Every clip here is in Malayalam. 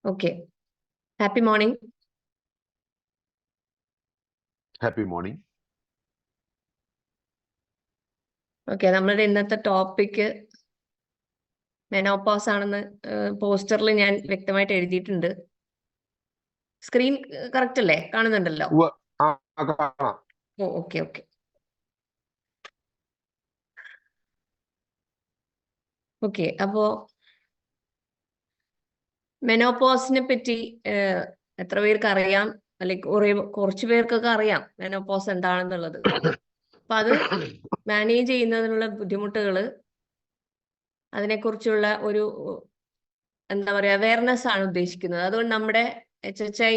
Okay. Happy morning. Happy morning. Okay, നമ്മളുടെ ഇന്നത്തെ ടോപ്പിക് മെനോപോസ് ആണെന്ന് പോസ്റ്ററിൽ ഞാൻ വ്യക്തമായിട്ട് എഴുതിയിട്ടുണ്ട്. സ്ക്രീൻ കറക്റ്റ് അല്ലേ? കാണുന്നുണ്ടല്ലോ? കാണാം. ഓ, ഓക്കെ ഓക്കെ. ഓക്കെ, അപ്പോ മെനോപോസിനെ പറ്റി എത്ര പേർക്ക് അറിയാം? അല്ലെങ്കിൽ കുറച്ചു പേർക്കൊക്കെ അറിയാം മെനോപോസ് എന്താണെന്നുള്ളത്. അപ്പൊ അത് മാനേജ് ചെയ്യുന്നതിനുള്ള ബുദ്ധിമുട്ടുകള്, അതിനെക്കുറിച്ചുള്ള ഒരു എന്താ പറയാ അവയർനെസ് ആണ് ഉദ്ദേശിക്കുന്നത്. അതുകൊണ്ട് നമ്മുടെ HHI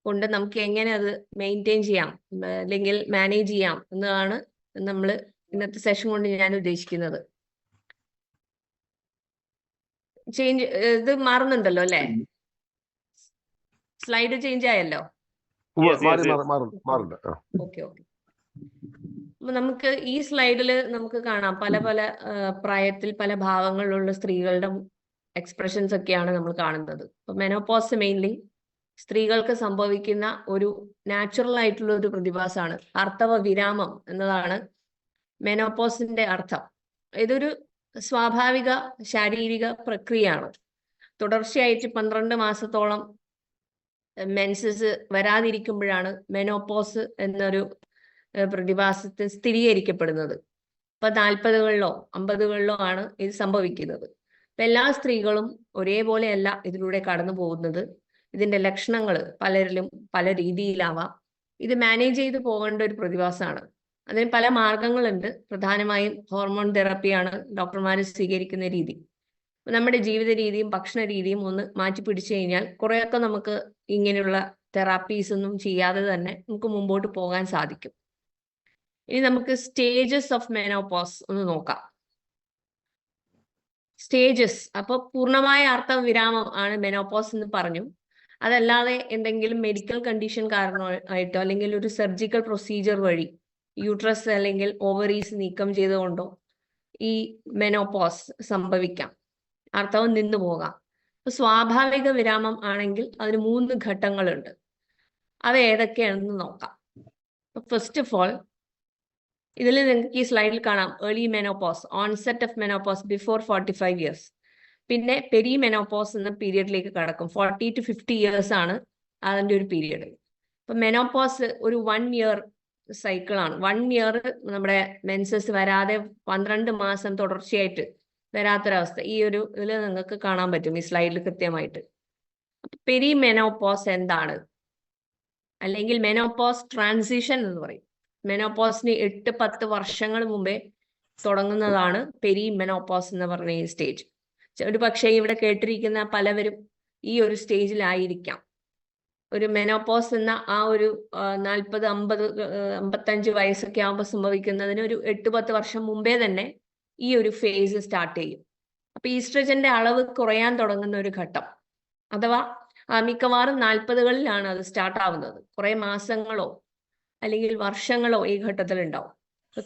കൊണ്ട് നമുക്ക് എങ്ങനെ അത് മെയിൻറ്റെയിൻ ചെയ്യാം അല്ലെങ്കിൽ മാനേജ് ചെയ്യാം എന്നതാണ് നമ്മൾ ഇന്നത്തെ സെഷൻ കൊണ്ട് ഞാൻ ഉദ്ദേശിക്കുന്നത്. ഇത് മാറുന്നുണ്ടല്ലോ അല്ലേ? സ്ലൈഡ് ചേഞ്ച് ആയല്ലോ. Okay okay. അപ്പൊ നമുക്ക് ഈ സ്ലൈഡില് നമുക്ക് കാണാം പല പല പ്രായത്തിൽ പല ഭാവങ്ങളിലുള്ള സ്ത്രീകളുടെ എക്സ്പ്രഷൻസ് ഒക്കെയാണ് നമ്മൾ കാണുന്നത്. അപ്പൊ മെനോപോസ് മെയിൻലി സ്ത്രീകൾക്ക് സംഭവിക്കുന്ന ഒരു നാച്ചുറൽ ആയിട്ടുള്ള ഒരു പ്രതിഭാസമാണ്. ആർത്തവ വിരാമം എന്നതാണ് മെനോപോസിന്റെ അർത്ഥം. ഇതൊരു സ്വാഭാവിക ശാരീരിക പ്രക്രിയയാണ്. തുടർച്ചയായിട്ട് 12 മാസത്തോളം മെൻസസ് വരാതിരിക്കുമ്പോഴാണ് മെനോപോസ് എന്നൊരു പ്രതിഭാസത്തിൽ സ്ഥിരീകരിക്കപ്പെടുന്നത്. ഇപ്പൊ 40കളിലോ 50കളിലോ ആണ് ഇത് സംഭവിക്കുന്നത്. അപ്പൊ എല്ലാ സ്ത്രീകളും ഒരേപോലെയല്ല ഇതിലൂടെ കടന്നു പോകുന്നത്. ഇതിന്റെ ലക്ഷണങ്ങൾ പലരിലും പല രീതിയിലാവാം. ഇത് മാനേജ് ചെയ്ത് പോകേണ്ട ഒരു പ്രതിഭാസമാണ്. അതിന് പല മാർഗങ്ങളുണ്ട്. പ്രധാനമായും ഹോർമോൺ തെറാപ്പിയാണ് ഡോക്ടർമാർ സ്വീകരിക്കുന്ന രീതി. നമ്മുടെ ജീവിത രീതിയും ഭക്ഷണ രീതിയും ഒന്ന് മാറ്റി പിടിച്ചു കഴിഞ്ഞാൽ കുറെയൊക്കെ നമുക്ക് ഇങ്ങനെയുള്ള തെറാപ്പീസ് ഒന്നും ചെയ്യാതെ തന്നെ നമുക്ക് മുമ്പോട്ട് പോകാൻ സാധിക്കും. ഇനി നമുക്ക് സ്റ്റേജസ് ഓഫ് മെനോപോസ് ഒന്ന് നോക്കാം. സ്റ്റേജസ്, അപ്പൊ പൂർണ്ണമായ ആർത്തവ വിരാമം ആണ് മെനോപോസ് എന്ന് പറഞ്ഞു. അതല്ലാതെ എന്തെങ്കിലും മെഡിക്കൽ കണ്ടീഷൻ കാരണമായിട്ടോ അല്ലെങ്കിൽ ഒരു സർജിക്കൽ പ്രൊസീജിയർ വഴി യൂട്രസ് അല്ലെങ്കിൽ ഓവറീസ് നീക്കം ചെയ്തുകൊണ്ടോ ഈ മെനോപോസ് സംഭവിക്കാം. ആർത്തവം നിന്നു പോകാം. അപ്പൊ സ്വാഭാവിക വിരാമം ആണെങ്കിൽ അതിന് 3 ഘട്ടങ്ങളുണ്ട്. അവ ഏതൊക്കെയാണെന്ന് നോക്കാം. ഫസ്റ്റ് ഓഫ് ഓൾ, ഇതിൽ നിങ്ങൾക്ക് ഈ സ്ലൈഡിൽ കാണാം early menopause, onset of menopause before 45 years. പിന്നെ പെരി മെനോപോസ് എന്ന പീരിയഡിലേക്ക് കടക്കും. 40 to 50 ഇയേഴ്സ് ആണ് അതിൻ്റെ ഒരു പീരിയഡ്. അപ്പൊ മെനോപോസ് ഒരു 1 ഇയർ സൈക്കിളാണ്. 1 ഇയർ നമ്മുടെ മെൻസസ് വരാതെ 12 മാസം തുടർച്ചയായിട്ട് വരാത്തൊരവസ്ഥ ഈ ഒരു ഇതിൽ നിങ്ങൾക്ക് കാണാൻ പറ്റും ഈ സ്ലൈഡിൽ കൃത്യമായിട്ട്. പെരി മെനോപോസ് എന്താണ്? അല്ലെങ്കിൽ മെനോപോസ് ട്രാൻസിഷൻ എന്ന് പറയും. മെനോപോസിന് 8-10 വർഷങ്ങൾ മുമ്പേ തുടങ്ങുന്നതാണ് പെരി മെനോപോസ് എന്ന് പറഞ്ഞ ഈ സ്റ്റേജ്. ഒരു പക്ഷേ ഇവിടെ കേട്ടിരിക്കുന്ന പലവരും ഈ ഒരു സ്റ്റേജിലായിരിക്കാം. ഒരു മെനോപോസ് എന്ന ആ ഒരു 40, 50, 55 വയസ്സൊക്കെ ആകുമ്പോൾ സംഭവിക്കുന്നതിന് ഒരു 8-10 വർഷം മുമ്പേ തന്നെ ഈ ഒരു ഫേസ് സ്റ്റാർട്ട് ചെയ്യും. അപ്പൊ ഈസ്ട്രജന്റെ അളവ് കുറയാൻ തുടങ്ങുന്ന ഒരു ഘട്ടം, അഥവാ മിക്കവാറും 40കളിലാണ് അത് സ്റ്റാർട്ട് ആവുന്നത്. കുറെ മാസങ്ങളോ അല്ലെങ്കിൽ വർഷങ്ങളോ ഈ ഘട്ടത്തിൽ ഉണ്ടാവും.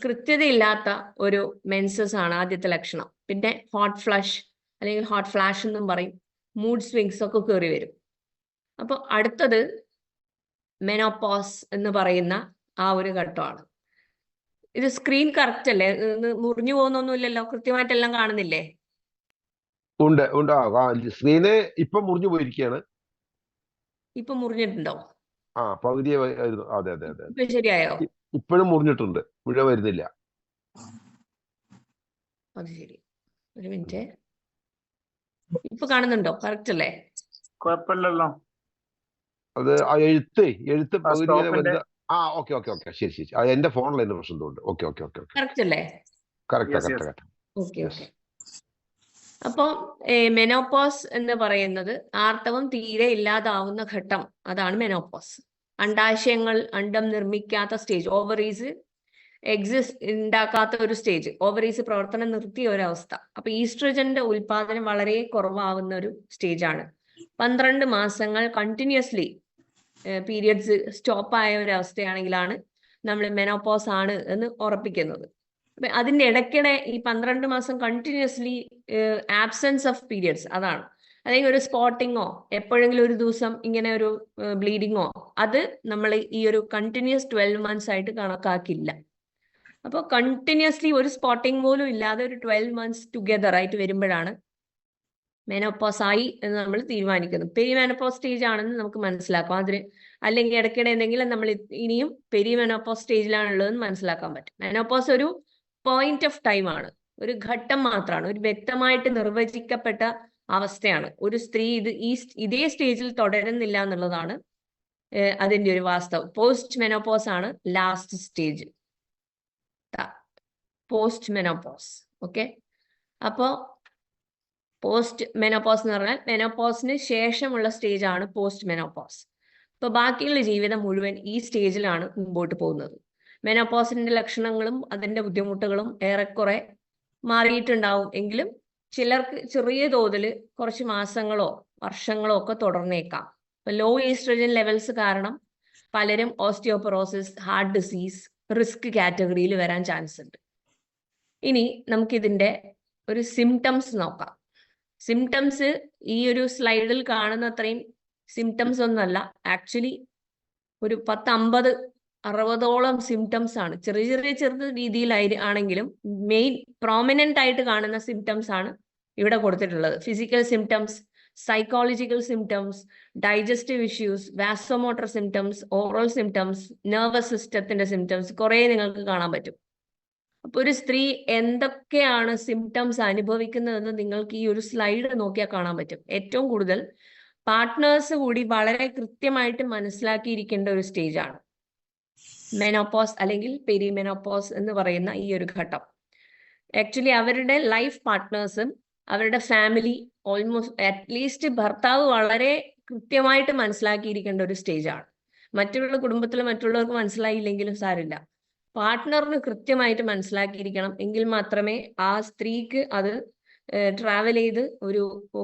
കൃത്യതയില്ലാത്ത ഒരു മെൻസസ് ആണ് ആദ്യത്തെ ലക്ഷണം. പിന്നെ ഹോട്ട് ഫ്ലഷ് അല്ലെങ്കിൽ ഹോട്ട് ഫ്ലാഷ് എന്നും പറയും. മൂഡ് സ്വിങ്സ് ഒക്കെ കയറി വരും. അപ്പൊ അടുത്തത് മെനോപോസ് എന്ന് പറയുന്ന ആ ഒരു ഘട്ടമാണ്. ഇത് സ്ക്രീൻ കറക്റ്റ് അല്ലേ? മുറിഞ്ഞു പോകുന്നൊന്നുമില്ലല്ലോ? കൃത്യമായിട്ടെല്ലാം കാണുന്നില്ലേ? ഉണ്ട് ഉണ്ട്. സ്ക്രീന് ഇപ്പൊ മുറിഞ്ഞു പോയിരിക്കുകയാണ്. ഇപ്പൊ മുറിഞ്ഞിട്ടുണ്ടോ? പകുതി. അതെ അതെ അതെ. ഇപ്പൊ ശരിയായോ? ഇപ്പോഴും മുറിഞ്ഞിട്ടുണ്ട്, മുഴുവൻ വരുന്നില്ല. അത് ശരി, ഒരു മിനിറ്റ്. ഇപ്പൊ കാണുന്നുണ്ടോ? കറക്റ്റ് അല്ലേ? കുഴപ്പമില്ലല്ലോ. അത് എഴുത്ത് പകുതി വരുന്നത്. ഓക്കെ ഓക്കെ ഓക്കെ, ശരി ശരി. എന്റെ ഫോണിൽ എന്റെ പ്രശ്നം ഉണ്ട്. ഓക്കെ ഓക്കെ ഓക്കെ, കറക്റ്റ് അല്ലേ? കറക്റ്റ്. Okay okay. അപ്പൊ മെനോപോസ് എന്ന് പറയുന്നത് ആർത്തവം തീരെ ഇല്ലാതാവുന്ന ഘട്ടം, അതാണ് മെനോപോസ്. അണ്ഡാശയങ്ങൾ അണ്ഡം നിർമ്മിക്കാത്ത സ്റ്റേജ്, ഓവറീസ് ഉണ്ടാക്കാത്ത ഒരു സ്റ്റേജ്, ഓവറീസ് പ്രവർത്തനം നിർത്തിയ ഒരവസ്ഥ. അപ്പൊ ഈസ്ട്രജന്റെ ഉൽപാദനം വളരെ കുറവാകുന്ന ഒരു സ്റ്റേജാണ്. 12 മാസങ്ങൾ കണ്ടിന്യൂസ്ലി പീരിയഡ്സ് സ്റ്റോപ്പ് ആയ ഒരു അവസ്ഥയാണെങ്കിലാണ് നമ്മൾ മെനോപോസ് ആണ് എന്ന് ഉറപ്പിക്കുന്നത്. അതിന്റെ ഇടയ്ക്കിടെ ഈ 12 മാസം കണ്ടിന്യൂസ്ലി ആബ്സെൻസ് ഓഫ് പീരിയഡ്സ്, അതാണ്. അല്ലെങ്കിൽ ഒരു സ്പോട്ടിങ്ങോ എപ്പോഴെങ്കിലും ഒരു ദിവസം ഇങ്ങനെ ഒരു ബ്ലീഡിങ്ങോ, അത് നമ്മൾ ഈ ഒരു കണ്ടിന്യൂസ് 12 months ആയിട്ട് കണക്കാക്കില്ല. അപ്പോൾ കണ്ടിന്യൂസ്ലി ഒരു സ്പോട്ടിങ് പോലും ഇല്ലാതെ ഒരു 12 months ടുഗെദർ ആയിട്ട് വരുമ്പോഴാണ് മെനോപോസ് ആയി എന്ന് നമ്മൾ തീരുമാനിക്കുന്നത്. പെരിമെനോപോസ് സ്റ്റേജ് ആണെന്ന് നമുക്ക് മനസ്സിലാക്കാം. അതിന് അല്ലെങ്കിൽ ഇടയ്ക്കിടെ എന്തെങ്കിലും നമ്മൾ ഇനിയും പെരിമെനോപോസ് സ്റ്റേജിലാണുള്ളതെന്ന് മനസ്സിലാക്കാൻ പറ്റും. മെനോപോസ് ഒരു പോയിന്റ് ഓഫ് ടൈം ആണ്, ഒരു ഘട്ടം മാത്രമാണ്, ഒരു വ്യക്തമായിട്ട് നിർവചിക്കപ്പെട്ട അവസ്ഥയാണ്. ഒരു സ്ത്രീ ഇതേ സ്റ്റേജിൽ തുടരുന്നില്ല എന്നുള്ളതാണ് അതിന്റെ ഒരു വാസ്തവം. പോസ്റ്റ് മെനോപോസ് ആണ് last stage, post menopause. Okay, അപ്പോ പോസ്റ്റ് മെനോപോസ് എന്ന് പറഞ്ഞാൽ മെനോപോസിന് ശേഷമുള്ള സ്റ്റേജ് ആണ് പോസ്റ്റ് മെനോപോസ്. അപ്പൊ ബാക്കിയുള്ള ജീവിതം മുഴുവൻ ഈ സ്റ്റേജിലാണ് മുമ്പോട്ട് പോകുന്നത്. മെനോപോസിന്റെ ലക്ഷണങ്ങളും അതിന്റെ ബുദ്ധിമുട്ടുകളും ഏറെക്കുറെ മാറിയിട്ടുണ്ടാവും എങ്കിലും ചിലർക്ക് ചെറിയ തോതിൽ കുറച്ച് മാസങ്ങളോ വർഷങ്ങളോ ഒക്കെ തുടർന്നേക്കാം. ലോ ഈസ്ട്രജൻ ലെവൽസ് കാരണം പലരും ഓസ്റ്റിയോപൊറോസിസ്, ഹാർട്ട് ഡിസീസ് റിസ്ക് കാറ്റഗറിയിൽ വരാൻ ചാൻസ് ഉണ്ട്. ഇനി നമുക്കിതിന്റെ ഒരു സിംറ്റംസ് നോക്കാം. സിംറ്റംസ് ഈ ഒരു സ്ലൈഡിൽ കാണുന്ന അത്രയും സിംറ്റംസ് ഒന്നുമല്ല. ആക്ച്വലി ഒരു 10-50-60ഓളം സിംറ്റംസ് ആണ്. ചെറിയ രീതിയിൽ ആണെങ്കിലും മെയിൻ പ്രോമിനന്റ് ആയിട്ട് കാണുന്ന സിംറ്റംസ് ആണ് ഇവിടെ കൊടുത്തിട്ടുള്ളത്. Physical symptoms, psychological symptoms, digestive issues, vasomotor symptoms, oral symptoms, nervous സിസ്റ്റത്തിന്റെ സിംറ്റംസ് കുറേ നിങ്ങൾക്ക് കാണാൻ പറ്റും. അപ്പൊ ഒരു സ്ത്രീ എന്തൊക്കെയാണ് സിംറ്റംസ് അനുഭവിക്കുന്നതെന്ന് നിങ്ങൾക്ക് ഈ ഒരു സ്ലൈഡ് നോക്കിയാൽ കാണാൻ പറ്റും. ഏറ്റവും കൂടുതൽ പാർട്ട്നേഴ്സ് കൂടി വളരെ കൃത്യമായിട്ട് മനസ്സിലാക്കിയിരിക്കേണ്ട ഒരു സ്റ്റേജ് ആണ് മെനോപോസ് അല്ലെങ്കിൽ പെരിമെനോപോസ് എന്ന് പറയുന്ന ഈ ഒരു ഘട്ടം. ആക്ച്വലി അവരുടെ ലൈഫ് പാർട്ട്നേഴ്സും അവരുടെ ഫാമിലി, ഓൾമോസ്റ്റ് അറ്റ്ലീസ്റ്റ് ഭർത്താവ് വളരെ കൃത്യമായിട്ട് മനസ്സിലാക്കിയിരിക്കേണ്ട ഒരു സ്റ്റേജ് ആണ്. മറ്റുള്ള കുടുംബത്തിൽ മറ്റുള്ളവർക്ക് മനസ്സിലായില്ലെങ്കിലും സാരില്ല, പാർട്ട്ണറിന് കൃത്യമായിട്ട് മനസ്സിലാക്കിയിരിക്കണം. എങ്കിൽ മാത്രമേ ആ സ്ത്രീക്ക് അത് ട്രാവൽ ചെയ്ത് ഒരു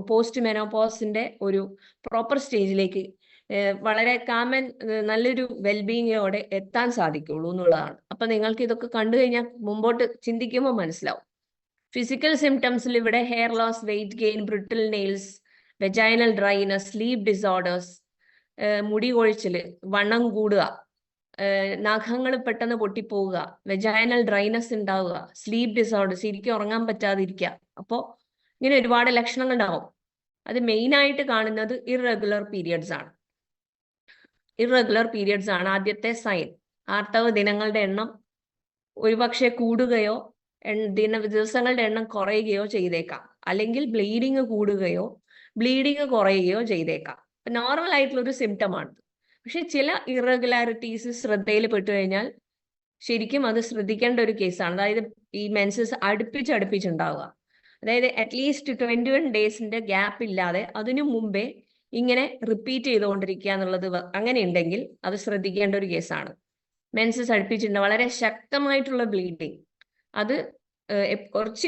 പോസ്റ്റ് മെനോപോസിന്റെ ഒരു പ്രോപ്പർ സ്റ്റേജിലേക്ക് വളരെ നല്ലൊരു വെൽബീയിങ്ങോടെ എത്താൻ സാധിക്കുള്ളൂ എന്നുള്ളതാണ്. അപ്പൊ നിങ്ങൾക്ക് ഇതൊക്കെ കണ്ടു കഴിഞ്ഞാൽ മുമ്പോട്ട് ചിന്തിക്കുമ്പോൾ മനസ്സിലാവും. ഫിസിക്കൽ സിംറ്റംസിൽ ഇവിടെ hair loss, weight gain, brittle nails, vaginal dryness, sleep disorders, മുടി കൊഴിച്ചില്, വണ്ണം കൂടുക, നഖങ്ങൾ പെട്ടെന്ന് പൊട്ടിപ്പോവുക, വെജൈനൽ ഡ്രൈനസ് ഉണ്ടാവുക, സ്ലീപ്പ് ഡിസോർഡർ, ശരിക്കും ഉറങ്ങാൻ പറ്റാതിരിക്കുക. അപ്പോൾ ഇങ്ങനെ ഒരുപാട് ലക്ഷണങ്ങൾ ഉണ്ടാവും. അത് മെയിൻ ആയിട്ട് കാണുന്നത് ഇറഗുലർ പീരിയഡ്സ് ആണ്. ഇറഗുലർ പീരിയഡ്സ് ആണ് ആദ്യത്തെ സൈൻ. ആർത്തവ ദിനങ്ങളുടെ എണ്ണം ഒരുപക്ഷെ കൂടുകയോ ദിവസങ്ങളുടെ എണ്ണം കുറയുകയോ ചെയ്തേക്കാം. അല്ലെങ്കിൽ ബ്ലീഡിങ് കൂടുകയോ ബ്ലീഡിങ് കുറയുകയോ ചെയ്തേക്കാം. നോർമൽ ആയിട്ടുള്ള ഒരു സിംറ്റം ആണ്. പക്ഷെ ചില ഇറഗുലാരിറ്റീസ് ശ്രദ്ധയിൽ പെട്ടു കഴിഞ്ഞാൽ ശരിക്കും അത് ശ്രദ്ധിക്കേണ്ട ഒരു കേസാണ്. അതായത് ഈ മെൻസസ് അടുപ്പിച്ചുണ്ടാവുക, അതായത് അറ്റ്ലീസ്റ്റ് 21 ഡേയ്സിന്റെ ഗ്യാപ്പ് ഇല്ലാതെ അതിനു മുമ്പേ ഇങ്ങനെ റിപ്പീറ്റ് ചെയ്തുകൊണ്ടിരിക്കുക എന്നുള്ളത് അങ്ങനെ ഉണ്ടെങ്കിൽ അത് ശ്രദ്ധിക്കേണ്ട ഒരു കേസാണ്. മെൻസസ് അടുപ്പിച്ചിട്ടുണ്ട്, വളരെ ശക്തമായിട്ടുള്ള ബ്ലീഡിങ്, അത്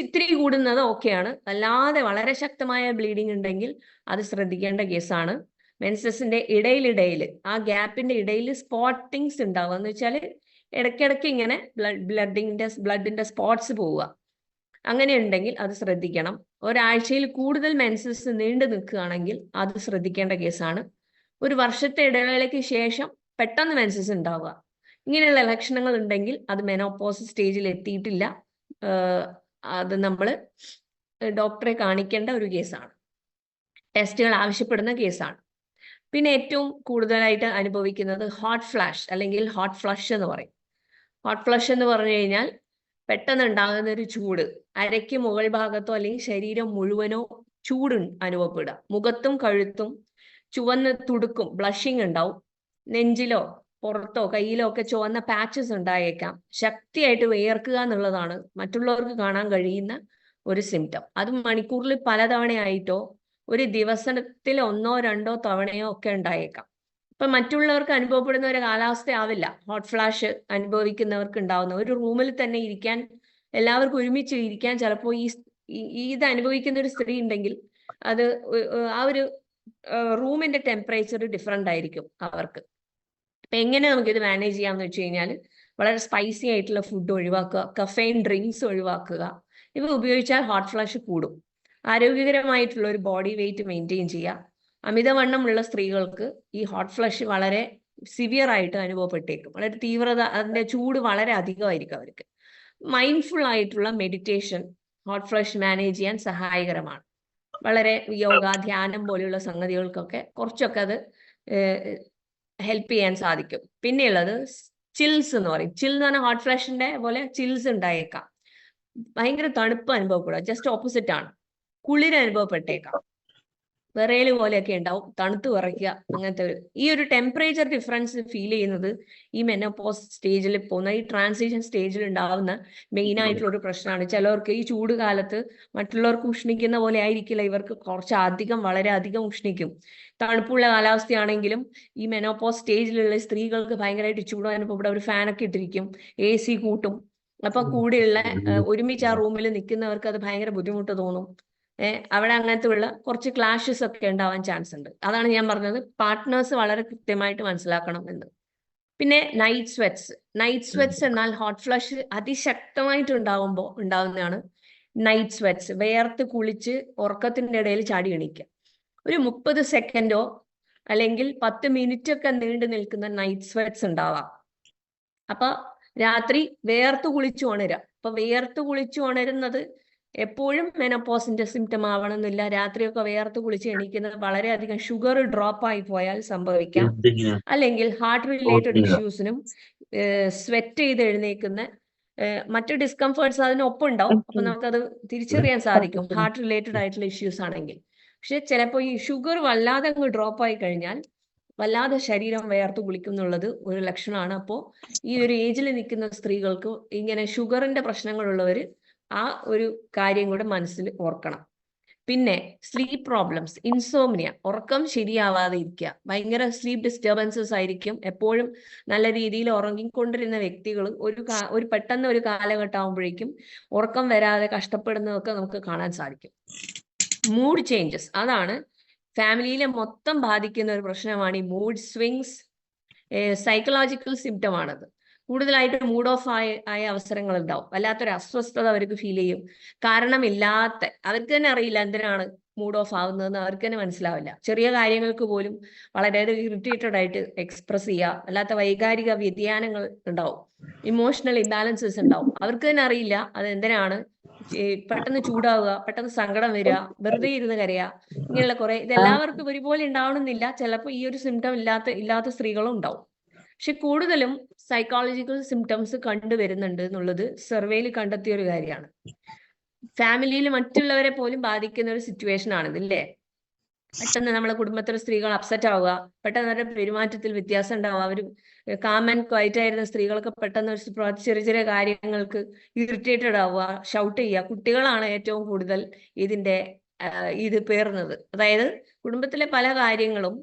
ഇത്തിരി കൂടുന്നത് ഓക്കെയാണ്. അല്ലാതെ വളരെ ശക്തമായ ബ്ലീഡിങ് ഉണ്ടെങ്കിൽ അത് ശ്രദ്ധിക്കേണ്ട കേസാണ്. മെൻസസിന്റെ ഇടയിൽ ആ ഗ്യാപ്പിന്റെ ഇടയിൽ സ്പോട്ടിങ്സ് ഉണ്ടാവുക എന്ന് വെച്ചാൽ ഇടയ്ക്കിടയ്ക്ക് ഇങ്ങനെ ബ്ലഡിന്റെ സ്പോട്സ് പോവുക. അങ്ങനെ ഉണ്ടെങ്കിൽ അത് ശ്രദ്ധിക്കണം. ഒരാഴ്ചയിൽ കൂടുതൽ മെൻസസ് നീണ്ടു നിൽക്കുകയാണെങ്കിൽ അത് ശ്രദ്ധിക്കേണ്ട കേസാണ്. ഒരു വർഷത്തെ ഇടവേളയ്ക്ക് ശേഷം പെട്ടെന്ന് മെൻസസ് ഉണ്ടാവുക, ഇങ്ങനെയുള്ള ലക്ഷണങ്ങൾ ഉണ്ടെങ്കിൽ അത് മെനോപോസ് സ്റ്റേജിൽ എത്തിയിട്ടില്ല. അത് നമ്മൾ ഡോക്ടറെ കാണിക്കേണ്ട ഒരു കേസാണ്, ടെസ്റ്റുകൾ ആവശ്യപ്പെടുന്ന കേസാണ്. പിന്നെ ഏറ്റവും കൂടുതലായിട്ട് അനുഭവിക്കുന്നത് ഹോട്ട് ഫ്ലാഷ് അല്ലെങ്കിൽ ഹോട്ട് ഫ്ലഷ് എന്ന് പറയും. ഹോട്ട് ഫ്ലഷ് എന്ന് പറഞ്ഞു കഴിഞ്ഞാൽ പെട്ടെന്ന് ഉണ്ടാകുന്ന ഒരു ചൂട്, അരയ്ക്ക് മുകൾ ഭാഗത്തോ അല്ലെങ്കിൽ ശരീരം മുഴുവനോ ചൂട് അനുഭവപ്പെടുക, മുഖത്തും കഴുത്തും ചുവന്ന് തുടുക്കും, ബ്ലഷിങ് ഉണ്ടാവും, നെഞ്ചിലോ പുറത്തോ കയ്യിലോ ഒക്കെ ചുവന്ന പാച്ചസ് ഉണ്ടായേക്കാം. ശക്തിയായിട്ട് വിയർക്കുക എന്നുള്ളതാണ് മറ്റുള്ളവർക്ക് കാണാൻ കഴിയുന്ന ഒരു സിംറ്റം. അത് മണിക്കൂറിൽ പലതവണയായിട്ടോ ഒരു ദിവസത്തിൽ 1-2 തവണയോ ഒക്കെ ഉണ്ടായേക്കാം. ഇപ്പൊ മറ്റുള്ളവർക്ക് അനുഭവപ്പെടുന്ന ഒരു കാലാവസ്ഥ ആവില്ല ഹോട്ട് ഫ്ലാഷ് അനുഭവിക്കുന്നവർക്ക് ഉണ്ടാവുന്ന. ഒരു റൂമിൽ തന്നെ ഇരിക്കാൻ, എല്ലാവർക്കും ഒരുമിച്ച് ഇരിക്കാൻ ചിലപ്പോൾ ഇത് അനുഭവിക്കുന്ന ഒരു സ്ത്രീ ഉണ്ടെങ്കിൽ അത് ആ ഒരു റൂമിന്റെ ടെമ്പറേച്ചർ ഡിഫറെന്റ് ആയിരിക്കും അവർക്ക്. അപ്പൊ എങ്ങനെ നമുക്കിത് മാനേജ് ചെയ്യാമെന്ന് വെച്ച് കഴിഞ്ഞാൽ വളരെ സ്പൈസി ആയിട്ടുള്ള ഫുഡ് ഒഴിവാക്കുക, കഫെയിൻ ഡ്രിങ്ക്സ് ഒഴിവാക്കുക. ഇവ ഉപയോഗിച്ചാൽ ഹോട്ട് ഫ്ലാഷ് കൂടും. ആരോഗ്യകരമായിട്ടുള്ള ഒരു ബോഡി വെയിറ്റ് മെയിൻറ്റെയിൻ ചെയ്യുക. അമിതവണ്ണമുള്ള സ്ത്രീകൾക്ക് ഈ ഹോട്ട് ഫ്ലഷ് വളരെ സിവിയർ ആയിട്ട് അനുഭവപ്പെട്ടേക്കും. വളരെ തീവ്രത, അതിന്റെ ചൂട് വളരെ അധികമായിരിക്കും അവർക്ക്. മൈൻഡ്ഫുൾ ആയിട്ടുള്ള മെഡിറ്റേഷൻ ഹോട്ട് ഫ്ലഷ് മാനേജ് ചെയ്യാൻ സഹായകരമാണ്. വളരെ യോഗ, ധ്യാനം പോലെയുള്ള സംഗതികൾക്കൊക്കെ കുറച്ചൊക്കെ അത് ഹെൽപ്പ് ചെയ്യാൻ സാധിക്കും. പിന്നെയുള്ളത് ചിൽസ് എന്ന് പറയും. ചിൽ എന്ന് പറഞ്ഞാൽ ഹോട്ട് ഫ്ലഷിന്റെ പോലെ ചിൽസ് ഉണ്ടായേക്കാം. ഭയങ്കര തണുപ്പ് അനുഭവപ്പെടുക, ജസ്റ്റ് ഓപ്പോസിറ്റ് ആണ്. കുളിര് അനുഭവപ്പെട്ടേക്കാം, വിറയല് പോലെയൊക്കെ ഉണ്ടാവും, തണുത്ത് വിറയ്ക്കുക, അങ്ങനത്തെ ഈ ഒരു ടെമ്പറേച്ചർ ഡിഫറൻസ് ഫീൽ ചെയ്യുന്നത് ഈ മെനോപോസ് സ്റ്റേജിൽ പോകുന്ന, ഈ ട്രാൻസിഷൻ സ്റ്റേജിൽ ഉണ്ടാവുന്ന മെയിൻ ആയിട്ടുള്ള ഒരു പ്രശ്നമാണ്. ചിലവർക്ക് ഈ ചൂട് കാലത്ത് മറ്റുള്ളവർക്ക് ഉഷ്ണിക്കുന്ന പോലെ ആയിരിക്കില്ല, ഇവർക്ക് കുറച്ച് അധികം, വളരെ അധികം ഉഷ്ണിക്കും. തണുപ്പുള്ള കാലാവസ്ഥയാണെങ്കിലും ഈ മെനോപോസ് സ്റ്റേജിലുള്ള സ്ത്രീകൾക്ക് ഭയങ്കരമായിട്ട് ചൂട് അനുഭവപ്പെടും. അവർ ഫാനൊക്കെ ഇട്ടിരിക്കും, AC കൂട്ടും. അപ്പൊ കൂടെയുള്ള ഒരുമിച്ച് ആ റൂമിൽ നിൽക്കുന്നവർക്ക് അത് ഭയങ്കര ബുദ്ധിമുട്ട് തോന്നും. അവിടെ അങ്ങനത്തെ ഉള്ള കുറച്ച് ക്ലാഷസ് ഒക്കെ ഉണ്ടാവാൻ ചാൻസ് ഉണ്ട്. അതാണ് ഞാൻ പറഞ്ഞത്, പാർട്ട്നേഴ്സ് വളരെ കൃത്യമായിട്ട് മനസ്സിലാക്കണം എന്ന്. പിന്നെ നൈറ്റ് സ്വെറ്റ്സ് എന്നാൽ ഹോട്ട് ഫ്ലഷ് അതിശക്തമായിട്ട് ഉണ്ടാവുന്നതാണ് നൈറ്റ് സ്വെറ്റ്സ്. വേർത്ത് കുളിച്ച് ഉറക്കത്തിന്റെ ഇടയിൽ ചാടി എണീക്കുക. ഒരു 30 സെക്കൻഡോ അല്ലെങ്കിൽ 10 മിനിറ്റ് ഒക്കെ നീണ്ടു നിൽക്കുന്ന നൈറ്റ് സ്വെറ്റ്സ് ഉണ്ടാവാം. അപ്പൊ രാത്രി വേർത്ത് കുളിച്ചു ഉണരുക. അപ്പൊ വേർത്ത് കുളിച്ചു ഉണരുന്നത് എപ്പോഴും മെനോപോസിന്റെ സിംറ്റം ആവണമെന്നില്ല. രാത്രിയൊക്കെ വേർത്ത് കുളിച്ച് എണീക്കുന്നത് വളരെയധികം ഷുഗർ ഡ്രോപ്പ് ആയി പോയാൽ സംഭവിക്കാം. അല്ലെങ്കിൽ ഹാർട്ട് റിലേറ്റഡ് ഇഷ്യൂസിനും സ്വെറ്റ് ചെയ്ത് എഴുന്നേക്കുന്ന മറ്റു ഡിസ്കംഫേർട്സ് അതിനൊപ്പം ഉണ്ടാവും. അപ്പൊ നമുക്കത് തിരിച്ചറിയാൻ സാധിക്കും ഹാർട്ട് റിലേറ്റഡ് ആയിട്ടുള്ള ഇഷ്യൂസ് ആണെങ്കിൽ. പക്ഷെ ചിലപ്പോൾ ഈ ഷുഗർ വല്ലാതെ അങ്ങ് ഡ്രോപ്പ് ആയി കഴിഞ്ഞാൽ വല്ലാതെ ശരീരം വേർത്ത് കുളിക്കും എന്നുള്ളത് ഒരു ലക്ഷണമാണ്. അപ്പോൾ ഈ ഒരു ഏജിൽ നിൽക്കുന്ന സ്ത്രീകൾക്ക്, ഇങ്ങനെ ഷുഗറിന്റെ പ്രശ്നങ്ങളുള്ളവർ ആ ഒരു കാര്യം കൂടെ മനസ്സിൽ ഓർക്കണം. പിന്നെ സ്ലീപ്പ് പ്രോബ്ലംസ്, ഇൻസോംനിയ, ഉറക്കം ശരിയാവാതെ ഇരിക്കുക, ഭയങ്കര സ്ലീപ്പ് ഡിസ്റ്റർബൻസസ് ആയിരിക്കും. എപ്പോഴും നല്ല രീതിയിൽ ഉറങ്ങിക്കൊണ്ടിരുന്ന വ്യക്തികൾ ഒരു പെട്ടെന്ന് ഒരു കാലഘട്ടം ആകുമ്പോഴേക്കും ഉറക്കം വരാതെ കഷ്ടപ്പെടുന്നതൊക്കെ നമുക്ക് കാണാൻ സാധിക്കും. മൂഡ് ചേഞ്ചസ്, അതാണ് ഫാമിലിയിലെ മൊത്തം ബാധിക്കുന്ന ഒരു പ്രശ്നമാണ് ഈ മൂഡ് സ്വിങ്സ്. സൈക്കോളജിക്കൽ സിംറ്റം ആണത്. കൂടുതലായിട്ട് മൂഡ് ഓഫ് ആയ അവസരങ്ങൾ ഉണ്ടാവും. വല്ലാത്തൊരു അസ്വസ്ഥത അവർക്ക് ഫീൽ ചെയ്യും. കാരണമില്ലാത്ത, അവർക്ക് തന്നെ അറിയില്ല എന്തിനാണ് മൂഡ് ഓഫ് ആവുന്നതെന്ന് അവർക്ക് തന്നെ മനസ്സിലാവില്ല. ചെറിയ കാര്യങ്ങൾക്ക് പോലും വളരെയധികം ഇറിറ്റേറ്റഡ് ആയിട്ട് എക്സ്പ്രസ് ചെയ്യുക. അല്ലാത്ത വൈകാരിക വ്യതിയാനങ്ങൾ ഉണ്ടാവും, ഇമോഷണൽ ഇംബാലൻസസ് ഉണ്ടാവും. അവർക്ക് തന്നെ അറിയില്ല അത് എന്തിനാണ്. പെട്ടെന്ന് ചൂടാവുക, പെട്ടെന്ന് സങ്കടം വരിക, വെറുതെ ഇരുന്ന് കരയുക, ഇങ്ങനെയുള്ള കുറെ. ഇതെല്ലാവർക്കും ഒരുപോലെ ഉണ്ടാവണമെന്നില്ല. ചിലപ്പോൾ ഈ ഒരു സിംറ്റം ഇല്ലാത്ത സ്ത്രീകളും ഉണ്ടാവും. പക്ഷെ കൂടുതലും സൈക്കോളജിക്കൽ സിംറ്റംസ് കണ്ടുവരുന്നുണ്ട് എന്നുള്ളത് സർവേയിൽ കണ്ടെത്തിയ ഒരു കാര്യമാണ്. ഫാമിലിയിൽ മറ്റുള്ളവരെ പോലും ബാധിക്കുന്ന ഒരു സിറ്റുവേഷൻ ആണിത്, ഇല്ലേ? പെട്ടെന്ന് നമ്മളെ കുടുംബത്തിലെ സ്ത്രീകൾ അപ്സെറ്റ് ആവുക, പെട്ടെന്ന് അവരുടെ പെരുമാറ്റത്തിൽ വ്യത്യാസം ഉണ്ടാവുക. അവർ കാം ആൻഡ് ക്വൈറ്റ് ആയിരുന്ന സ്ത്രീകളൊക്കെ പെട്ടെന്ന് ചെറിയ ചെറിയ കാര്യങ്ങൾക്ക് ഇറിറ്റേറ്റഡ് ആവുക, ഷൗട്ട് ചെയ്യുക. കുട്ടികളാണ് ഏറ്റവും കൂടുതൽ ഇത് പേറുന്നത്. അതായത് കുടുംബത്തിലെ പല കാര്യങ്ങളും,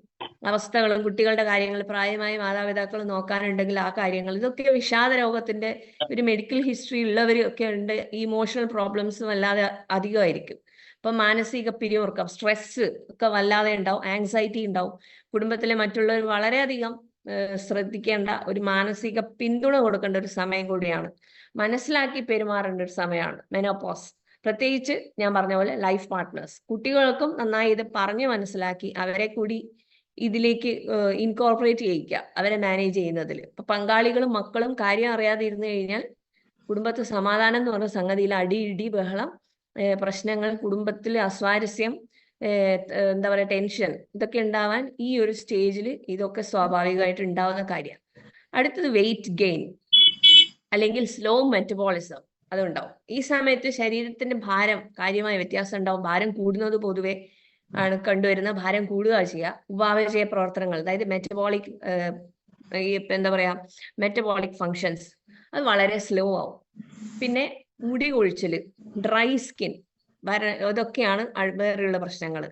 അവസ്ഥകളും, കുട്ടികളുടെ കാര്യങ്ങൾ, പ്രായമായ മാതാപിതാക്കൾ നോക്കാനുണ്ടെങ്കിൽ ആ കാര്യങ്ങൾ, ഇതൊക്കെ വിഷാദ രോഗത്തിന്റെ ഒരു മെഡിക്കൽ ഹിസ്റ്ററി ഉള്ളവരൊക്കെ ഉണ്ട്. ഇമോഷണൽ പ്രോബ്ലംസും അല്ലാതെ അധികമായിരിക്കും. ഇപ്പൊ മാനസിക പിരിമുറുക്കം, സ്ട്രെസ് ഒക്കെ വല്ലാതെ ഉണ്ടാവും, ആങ്സൈറ്റി ഉണ്ടാവും. കുടുംബത്തിലെ മറ്റുള്ളവർ വളരെയധികം ശ്രദ്ധിക്കേണ്ട, ഒരു മാനസിക പിന്തുണ കൊടുക്കേണ്ട ഒരു സമയം കൂടിയാണ്. മനസ്സിലാക്കി പെരുമാറേണ്ട ഒരു സമയമാണ് മെനോപോസ്. പ്രത്യേകിച്ച് ഞാൻ പറഞ്ഞ പോലെ ലൈഫ് പാർട്ട്നേഴ്സ്, കുട്ടികൾക്കും നന്നായി ഇത് പറഞ്ഞ് മനസ്സിലാക്കി അവരെ കൂടി ഇതിലേക്ക് ഇൻകോർപ്പറേറ്റ് ചെയ്യിക്കുക, അവരെ മാനേജ് ചെയ്യുന്നതിൽ. ഇപ്പൊ പങ്കാളികളും മക്കളും കാര്യം അറിയാതെ ഇരുന്നു കഴിഞ്ഞാൽ കുടുംബത്തിൽ സമാധാനം എന്ന് പറഞ്ഞ സംഗതിയിൽ ഇടി, ബഹളം, പ്രശ്നങ്ങൾ, കുടുംബത്തിൽ അസ്വാരസ്യം, എന്താ പറയുക, ടെൻഷൻ, ഇതൊക്കെ ഉണ്ടാവാൻ ഈ ഒരു സ്റ്റേജിൽ ഇതൊക്കെ സ്വാഭാവികമായിട്ട് ഉണ്ടാവുന്ന കാര്യമാണ്. അടുത്തത് വെയിറ്റ് ഗെയിൻ അല്ലെങ്കിൽ സ്ലോ മെറ്റബോളിസം, അതുണ്ടാവും. ഈ സമയത്ത് ശരീരത്തിന്റെ ഭാരം കാര്യമായ വ്യത്യാസം ഉണ്ടാവും. ഭാരം കൂടുന്നത് പൊതുവെ ആണ് കണ്ടുവരുന്ന. ഭാരം കൂടുക ചെയ്യുക. ഉപാപചയ പ്രവർത്തനങ്ങൾ, അതായത് മെറ്റബോളിക് മെറ്റബോളിക് ഫങ്ഷൻസ്, അത് വളരെ സ്ലോ ആവും. പിന്നെ മുടി കൊഴിച്ചില്, ഡ്രൈ സ്കിൻ, ഇതൊക്കെയാണ് വേറെയുള്ള പ്രശ്നങ്ങൾ.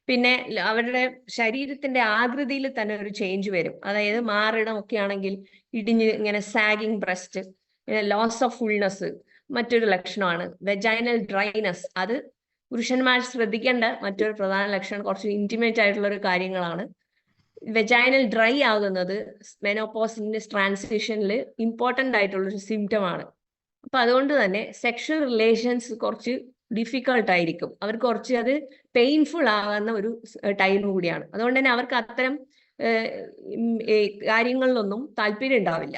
പിന്നെ അവരുടെ ശരീരത്തിന്റെ ആകൃതിയിൽ തന്നെ ഒരു ചേഞ്ച് വരും. അതായത് മാറിടം ഒക്കെ ആണെങ്കിൽ ഇടിഞ്ഞ് ഇങ്ങനെ sagging breast, loss of fullness മറ്റൊരു ലക്ഷണമാണ്. വെജൈനൽ ഡ്രൈനെസ്, അത് പുരുഷന്മാർ ശ്രദ്ധിക്കേണ്ട മറ്റൊരു പ്രധാന ലക്ഷണം. കുറച്ച് ഇന്റിമേറ്റ് ആയിട്ടുള്ള ഒരു കാര്യങ്ങളാണ്. വെജൈനൽ ഡ്രൈ ആകുന്നത് മെനോപോസിന്റെ ട്രാൻസിഷനിൽ ഇമ്പോർട്ടൻ്റ് ആയിട്ടുള്ളൊരു സിംറ്റം ആണ്. അപ്പൊ അതുകൊണ്ട് തന്നെ സെക്ഷൽ റിലേഷൻസ് കുറച്ച് ഡിഫിക്കൾട്ട് ആയിരിക്കും. അവർക്ക് കുറച്ച് അത് പെയിൻഫുൾ ആകുന്ന ഒരു ടൈം കൂടിയാണ്. അതുകൊണ്ട് തന്നെ അവർക്ക് അത്തരം കാര്യങ്ങളിലൊന്നും താല്പര്യം ഉണ്ടാവില്ല.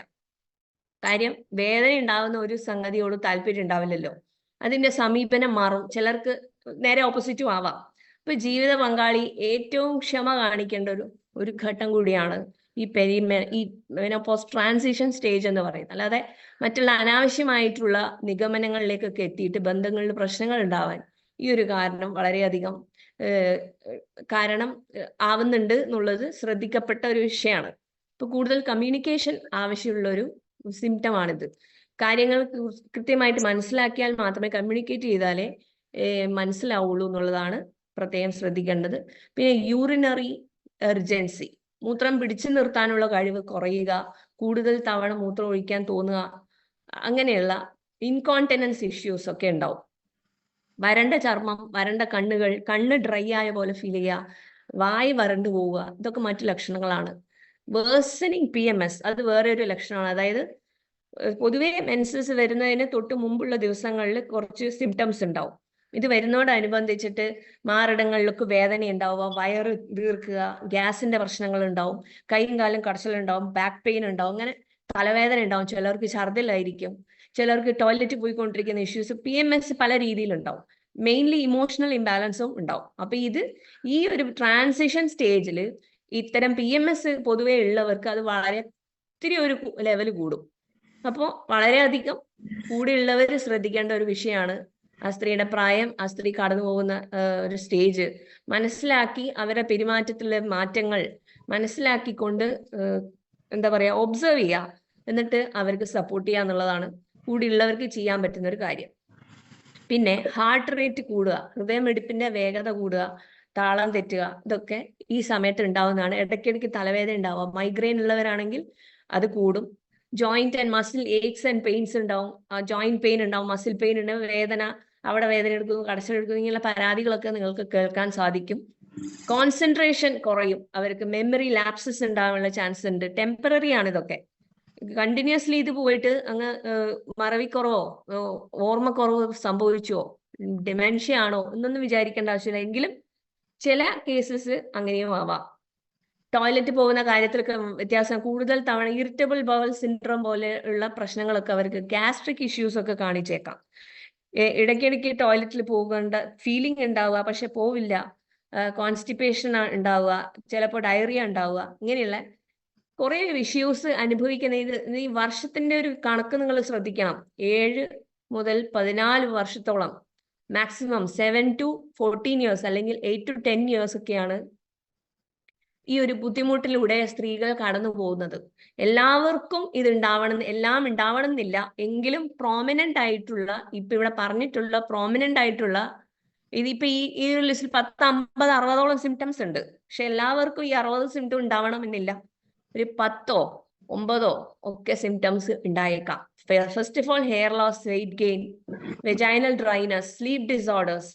കാര്യം വേദന ഉണ്ടാകുന്ന ഒരു സംഗതിയോട് താല്പര്യം ഉണ്ടാവില്ലല്ലോ. അതിന്റെ സമീപനം മാറും. ചിലർക്ക് നേരെ ഓപ്പോസിറ്റും ആവാം. അപ്പൊ ജീവിത പങ്കാളി ഏറ്റവും ക്ഷമ കാണിക്കേണ്ട ഒരു ഘട്ടം കൂടിയാണ് ഈ മെനോപോസ് ട്രാൻസിഷൻ സ്റ്റേജ് എന്ന് പറയുന്നത്. അല്ലാതെ മറ്റുള്ള അനാവശ്യമായിട്ടുള്ള നിഗമനങ്ങളിലേക്കൊക്കെ എത്തിയിട്ട് ബന്ധങ്ങളിൽ പ്രശ്നങ്ങൾ ഉണ്ടാവാൻ ഈ ഒരു കാരണം വളരെയധികം കാരണം ആവുന്നുണ്ട് എന്നുള്ളത് ശ്രദ്ധിക്കപ്പെട്ട ഒരു വിഷയമാണ്. ഇപ്പൊ കൂടുതൽ കമ്മ്യൂണിക്കേഷൻ ആവശ്യമുള്ള ഒരു സിംറ്റം ആണിത്. കാര്യങ്ങൾ കൃത്യമായിട്ട് മനസ്സിലാക്കിയാൽ മാത്രമേ, കമ്മ്യൂണിക്കേറ്റ് ചെയ്താലേ മനസ്സിലാവുള്ളൂ എന്നുള്ളതാണ് പ്രത്യേകം ശ്രദ്ധിക്കേണ്ടത്. പിന്നെ യൂറിനറി എർജൻസി, മൂത്രം പിടിച്ചു നിർത്താനുള്ള കഴിവ് കുറയുക, കൂടുതൽ തവണ മൂത്രം ഒഴിക്കാൻ തോന്നുക, അങ്ങനെയുള്ള ഇൻകോണ്ടിനൻസ് ഇഷ്യൂസ് ഒക്കെ ഉണ്ടാവും. വരണ്ട ചർമ്മം, വരണ്ട കണ്ണുകൾ, കണ്ണ് ഡ്രൈ ആയ പോലെ ഫീൽ ചെയ്യുക, വായ് വരണ്ടു പോവുക, ഇതൊക്കെ മറ്റു ലക്ഷണങ്ങളാണ്. വേഴ്സണിങ് PMS അത് വേറെ ഒരു ലക്ഷണമാണ്. അതായത് പൊതുവെ മെൻസസ് വരുന്നതിന് തൊട്ട് മുമ്പുള്ള ദിവസങ്ങളിൽ കുറച്ച് സിംറ്റംസ് ഉണ്ടാവും. ഇത് വരുന്നതോടനുബന്ധിച്ചിട്ട് മാറിടങ്ങളിലൊക്കെ വേദന ഉണ്ടാവുക, വയറ് വീർക്കുക, ഗ്യാസിന്റെ പ്രശ്നങ്ങൾ ഉണ്ടാവും, കൈയും കാലും കടച്ചിലുണ്ടാവും, ബാക്ക് പെയിൻ ഉണ്ടാവും, അങ്ങനെ തലവേദന ഉണ്ടാവും, ചിലർക്ക് ഛർദിലായിരിക്കും, ചിലർക്ക് ടോയ്ലറ്റ് പോയിക്കൊണ്ടിരിക്കുന്ന ഇഷ്യൂസ്. PMS പല രീതിയിലുണ്ടാവും. മെയിൻലി ഇമോഷണൽ ഇംബാലൻസും ഉണ്ടാവും. അപ്പൊ ഈ ഒരു ട്രാൻസിഷൻ സ്റ്റേജിൽ ഇത്തരം PMS പൊതുവെ ഉള്ളവർക്ക് അത് ഒത്തിരി ഒരു ലെവൽ കൂടും. അപ്പോൾ വളരെയധികം കൂടെയുള്ളവർ ശ്രദ്ധിക്കേണ്ട ഒരു വിഷയമാണ് ആ സ്ത്രീയുടെ പ്രായം, ആ സ്ത്രീ കടന്നു പോകുന്ന ഒരു സ്റ്റേജ് മനസ്സിലാക്കി അവരുടെ പെരുമാറ്റത്തിലെ മാറ്റങ്ങൾ മനസ്സിലാക്കിക്കൊണ്ട് എന്താ പറയാ, ഒബ്സർവ് ചെയ്യുക, എന്നിട്ട് അവർക്ക് സപ്പോർട്ട് ചെയ്യുക എന്നുള്ളതാണ് കൂടെയുള്ളവർക്ക് ചെയ്യാൻ പറ്റുന്ന ഒരു കാര്യം. പിന്നെ ഹാർട്ട് റേറ്റ് കൂടുക, ഹൃദയമിടിപ്പിന്റെ വേഗത കൂടുക, താളം തെറ്റുക, ഇതൊക്കെ ഈ സമയത്ത് ഉണ്ടാവുന്നതാണ്. ഇടയ്ക്കിടയ്ക്ക് തലവേദന ഉണ്ടാവുക, മൈഗ്രെയിൻ ഉള്ളവരാണെങ്കിൽ അത് കൂടും. Joint and muscle aches and pains ഉണ്ടാവും, ജോയിന്റ് പെയിൻ ഉണ്ടാവും, മസിൽ പെയിൻ ഉണ്ടാവും, വേദന, അവിടെ വേദന എടുക്കുന്നു, കടച്ചിലെടുക്കുന്നു, ഇങ്ങനെയുള്ള പരാതികളൊക്കെ നിങ്ങൾക്ക് കേൾക്കാൻ സാധിക്കും. കോൺസെൻട്രേഷൻ കുറയും, അവർക്ക് മെമ്മറി ലാപ്സസ് ഉണ്ടാവാനുള്ള ചാൻസ് ഉണ്ട്. ടെമ്പററി ആണ് ഇതൊക്കെ. കണ്ടിന്യൂസ്ലി ഇത് പോയിട്ട് അങ്ങ് മറവിക്കുറവോ ഓർമ്മക്കുറവോ സംഭവിച്ചോ, ഡിമെൻഷ്യ ആണോ എന്നൊന്നും വിചാരിക്കേണ്ട ആവശ്യമില്ല. എങ്കിലും ചില കേസസ് അങ്ങനെയും ആവാം. ടോയ്ലറ്റ് പോകുന്ന കാര്യത്തിലൊക്കെ വ്യത്യാസം, കൂടുതൽ തവണ ഇറിറ്റബിൾ ബവൽ സിൻഡ്രോം പോലെയുള്ള പ്രശ്നങ്ങളൊക്കെ അവർക്ക്, ഗ്യാസ്ട്രിക് ഇഷ്യൂസ് ഒക്കെ കാണിച്ചേക്കാം. ഇടയ്ക്കിടയ്ക്ക് ടോയ്ലറ്റിൽ പോകേണ്ട ഫീലിംഗ് ഉണ്ടാവുക, പക്ഷെ പോവില്ല, കോൺസ്റ്റിപ്പേഷൻ ഉണ്ടാവുക, ചിലപ്പോൾ ഡയറിയ ഉണ്ടാവുക, ഇങ്ങനെയുള്ള കുറെ ഇഷ്യൂസ് അനുഭവിക്കുന്ന ഈ വർഷത്തിന്റെ ഒരു കണക്ക് നിങ്ങൾ ശ്രദ്ധിക്കണം. 7 മുതൽ 14 വർഷത്തോളം, മാക്സിമം 7 to 14 years അല്ലെങ്കിൽ 8 to 10 years ഒക്കെയാണ് ഈ ഒരു ബുദ്ധിമുട്ടിലൂടെ സ്ത്രീകൾ കടന്നു പോകുന്നത്. എല്ലാവർക്കും ഇത് എല്ലാം ഉണ്ടാവണം എന്നില്ല, എങ്കിലും പ്രോമിനന്റ് ആയിട്ടുള്ള, ഇപ്പൊ ഇവിടെ പറഞ്ഞിട്ടുള്ള പ്രോമിനന്റ് ആയിട്ടുള്ള ഇതിപ്പോ ഈ ഒരു ലിസ്റ്റിൽ 10, 50, 60ഓളം സിംറ്റംസ് ഉണ്ട്. പക്ഷെ എല്ലാവർക്കും ഈ 60 സിംറ്റം ഉണ്ടാവണമെന്നില്ല. ഒരു 10ഓ 9ഓ ഒക്കെ സിംറ്റംസ് ഉണ്ടായേക്കാം. First of all hair loss, weight gain, vaginal dryness, sleep disorders,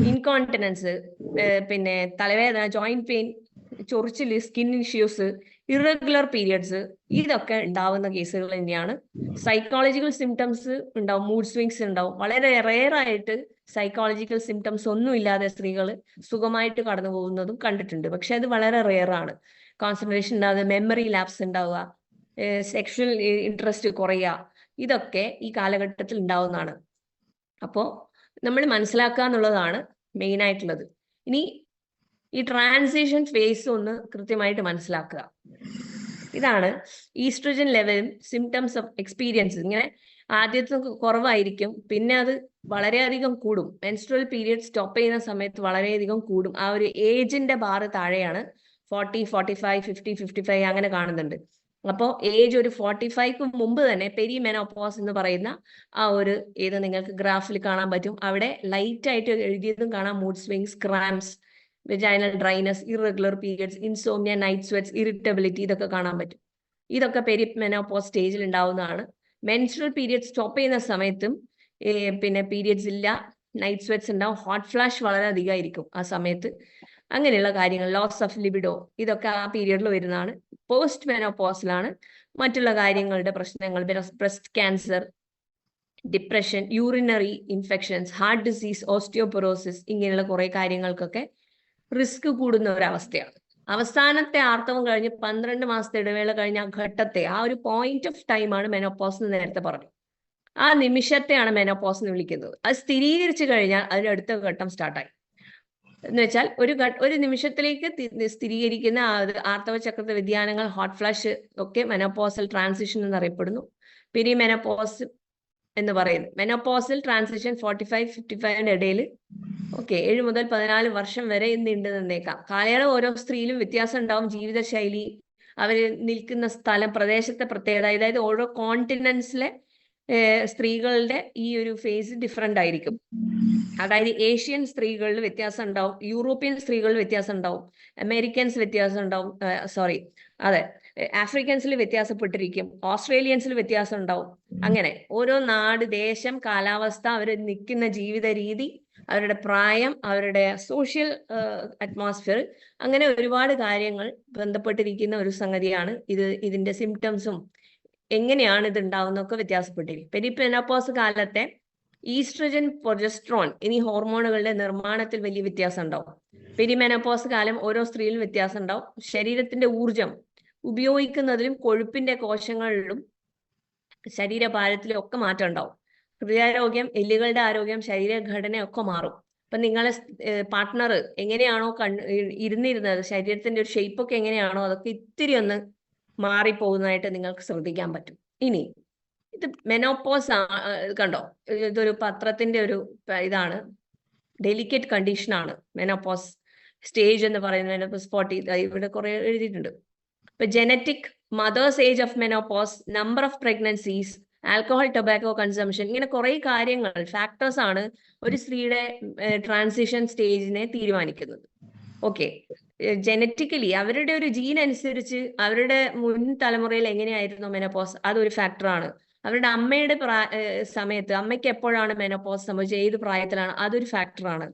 incontinence, പിന്നെ തലവേദന, ജോയിന്റ് പെയിൻ, ചൊറിച്ചില്, സ്കിൻ ഇഷ്യൂസ്, ഇറഗുലർ പീരിയഡ്സ്, ഇതൊക്കെ ഉണ്ടാവുന്ന കേസുകൾ തന്നെയാണ്. സൈക്കോളജിക്കൽ സിംറ്റംസ് ഉണ്ടാവും, മൂഡ് സ്വിങ്സ് ഉണ്ടാവും. വളരെ റെയർ ആയിട്ട് സൈക്കോളജിക്കൽ സിംറ്റംസ് ഒന്നും ഇല്ലാതെ സ്ത്രീകൾ സുഖമായിട്ട് കടന്നു പോകുന്നതും കണ്ടിട്ടുണ്ട്. പക്ഷെ അത് വളരെ റെയർ ആണ്. കോൺസെൻട്രേഷൻ ഉണ്ടാവുക, മെമ്മറി ലാപ്സ് ഉണ്ടാവുക, സെക്ഷൽ ഇൻട്രസ്റ്റ് കുറയുക, ഇതൊക്കെ ഈ കാലഘട്ടത്തിൽ ഉണ്ടാവുന്നതാണ്. അപ്പോൾ നമ്മൾ മനസ്സിലാക്കുക എന്നുള്ളതാണ് മെയിൻ ആയിട്ടുള്ളത്. ഇനി ഈ ട്രാൻസിഷൻ ഫേസ് ഒന്ന് കൃത്യമായിട്ട് മനസ്സിലാക്കുക. ഇതാണ് ഈസ്ട്രജൻ ലെവലും സിംറ്റംസ് ഓഫ് എക്സ്പീരിയൻസ്. ഇങ്ങനെ ആദ്യത്തെ കുറവായിരിക്കും, പിന്നെ അത് വളരെയധികം കൂടും. മെൻസ്ട്രുവൽ പീരിയഡ് സ്റ്റോപ്പ് ചെയ്യുന്ന സമയത്ത് വളരെയധികം കൂടും. ആ ഒരു ഏജിന്റെ ബാറ് താഴെയാണ്. 40, 45, 50, 55 അങ്ങനെ കാണുന്നുണ്ട്. അപ്പോൾ ഏജ് ഒരു 45ക്ക് മുമ്പ് തന്നെ പെരിമെനോപോസ് എന്ന് പറയുന്ന ആ ഒരു ഇത് നിങ്ങൾക്ക് ഗ്രാഫിൽ കാണാൻ പറ്റും. അവിടെ ലൈറ്റ് ആയിട്ട് എഴുതിയതും കാണാം. Mood swings, cramps, vaginal dryness, irregular periods, insomnia, night sweats, irritability, ഇതൊക്കെ കാണാൻ പറ്റും. ഇതൊക്കെ പെരിമെനോപോസ് സ്റ്റേജിൽ ഉണ്ടാവുന്നതാണ്. മെൻസ്ട്രുവൽ പീരിയഡ് സ്റ്റോപ്പ് ചെയ്യുന്ന സമയത്തും പിന്നെ പീരിയഡ്സ് ഇല്ല, നൈറ്റ് സ്വെറ്റ്സ് ഉണ്ടാവും, ഹോട്ട് ഫ്ലാഷ് വളരെ അധികമായിരിക്കും ആ സമയത്ത്. അങ്ങനെയുള്ള കാര്യങ്ങൾ, ലോസ് ഓഫ് ലിബിഡോ, ഇതൊക്കെ ആ പീരിയഡിൽ വരുന്നതാണ്. പോസ്റ്റ് മെനോപോസിലാണ് മറ്റുള്ള കാര്യങ്ങളുടെ പ്രശ്നങ്ങൾ, breast cancer, depression, urinary infections, heart disease, osteoporosis, ഇങ്ങനെയുള്ള കുറെ കാര്യങ്ങൾക്കൊക്കെ റിസ്ക് കൂടുന്ന ഒരവസ്ഥയാണ്. അവസാനത്തെ ആർത്തവം കഴിഞ്ഞ് 12 മാസത്തെ ഇടവേള കഴിഞ്ഞ ആ ഘട്ടത്തെ, ആ ഒരു പോയിന്റ് ഓഫ് ടൈമാണ് മെനോപോസ് എന്ന് നേരത്തെ പറഞ്ഞു. ആ നിമിഷത്തെയാണ് മെനോപോസ് എന്ന് വിളിക്കുന്നത്. അത് സ്ഥിരീകരിച്ചു കഴിഞ്ഞാൽ അതിന്റെ അടുത്ത ഘട്ടം സ്റ്റാർട്ടായി. എന്ന് വെച്ചാൽ ഒരു നിമിഷത്തിലേക്ക് സ്ഥിരീകരിക്കുന്ന ആർത്തവ ചക്രത്തെ വ്യതിയാനങ്ങൾ, ഹോട്ട് ഫ്ലാഷ് ഒക്കെ മെനോപോസൽ ട്രാൻസിഷൻ എന്നറിയപ്പെടുന്നു. പെരി മെനോപോസ് എന്ന് പറയുന്നത്. മെനോപോസൽ ട്രാൻസിഷൻ 45-55 ഇടയിൽ 7 മുതൽ 14 വർഷം വരെ നീണ്ടു നിന്നേക്കാം. കാലയളവ് ഓരോ സ്ത്രീയിലും വ്യത്യാസം ഉണ്ടാവും. ജീവിതശൈലി, അവര് നിൽക്കുന്ന സ്ഥലം, പ്രദേശത്തെ പ്രത്യേകത, അതായത് ഓരോ കോണ്ടിനെന്റ്സിലെ സ്ത്രീകളുടെ ഈ ഒരു ഫേസ് ഡിഫറെന്റ് ആയിരിക്കും. അതായത് ഏഷ്യൻ സ്ത്രീകളിൽ വ്യത്യാസം ഉണ്ടാവും, യൂറോപ്യൻ സ്ത്രീകളിൽ വ്യത്യാസം ഉണ്ടാവും, അമേരിക്കൻസ് വ്യത്യാസം ഉണ്ടാവും, ആഫ്രിക്കൻസിൽ വ്യത്യാസപ്പെട്ടിരിക്കും, ഓസ്ട്രേലിയൻസിൽ വ്യത്യാസം ഉണ്ടാവും. അങ്ങനെ ഓരോ നാട്, ദേശം, കാലാവസ്ഥ, അവർ നിൽക്കുന്ന ജീവിത രീതി, അവരുടെ പ്രായം, അവരുടെ സോഷ്യൽ അറ്റ്മോസ്ഫിയർ, അങ്ങനെ ഒരുപാട് കാര്യങ്ങൾ ബന്ധപ്പെട്ടിരിക്കുന്ന ഒരു സംഗതിയാണ് ഇത്. ഇതിന്റെ സിംറ്റംസും എങ്ങനെയാണ് ഇത് ഉണ്ടാവുന്നതൊക്കെ വ്യത്യാസപ്പെട്ടിരിക്കും. പെരിമെനോപോസ് കാലത്തെ ഈസ്ട്രജൻ, പ്രൊജസ്ട്രോൺ എന്നീ ഹോർമോണുകളുടെ നിർമ്മാണത്തിൽ വലിയ വ്യത്യാസം ഉണ്ടാവും. പെരിമെനോപോസ് കാലം ഓരോ സ്ത്രീയിലും വ്യത്യാസം ഉണ്ടാവും. ശരീരത്തിന്റെ ഊർജം ഉപയോഗിക്കുന്നതിലും കൊഴുപ്പിന്റെ കോശങ്ങളിലും ശരീരഭാരത്തിലും ഒക്കെ മാറ്റം ഉണ്ടാവും. ഹൃദയാരോഗ്യം, എല്ലുകളുടെ ആരോഗ്യം, ശരീരഘടനയൊക്കെ മാറും. അപ്പൊ നിങ്ങളെ പാർട്ട്ണർ എങ്ങനെയാണോ ഇരുന്നിരുന്നത്, ശരീരത്തിന്റെ ഒരു ഷേപ്പ് ഒക്കെ എങ്ങനെയാണോ, അതൊക്കെ ഇത്തിരി ഒന്ന് മാറിപ്പോകുന്നതായിട്ട് നിങ്ങൾക്ക് ശ്രദ്ധിക്കാൻ പറ്റും. ഇനി ഇത് മെനോപോസ് കണ്ടോ, ഇതൊരു പത്രത്തിന്റെ ഒരു ഇതാണ്, ഡെലിക്കേറ്റ് കണ്ടീഷനാണ് മെനോപോസ് സ്റ്റേജ് എന്ന് പറയുന്നത്. മെനോപോസ് 40 ഇവിടെ കുറെ എഴുതിയിട്ടുണ്ട്. ഇപ്പൊ genetic, mothers age of menopause, number of pregnancies, alcohol, tobacco consumption, ഇങ്ങനെ കുറെ കാര്യങ്ങൾ, ഫാക്ടേഴ്സ് ആണ് ഒരു സ്ത്രീയുടെ ട്രാൻസിഷൻ സ്റ്റേജിനെ തീരുമാനിക്കുന്നത്. ജനറ്റിക്കലി അവരുടെ ഒരു ജീൻ അനുസരിച്ച് അവരുടെ മുൻ തലമുറയിൽ എങ്ങനെയായിരുന്നു മെനോപോസ്, അതൊരു ഫാക്ടറാണ്. അവരുടെ അമ്മയുടെ സമയത്ത് അമ്മയ്ക്ക് എപ്പോഴാണ് മെനോപോസ് സംഭവിച്ചത്, ഏത് പ്രായത്തിലാണ്, അതൊരു ഫാക്ടറാണ്.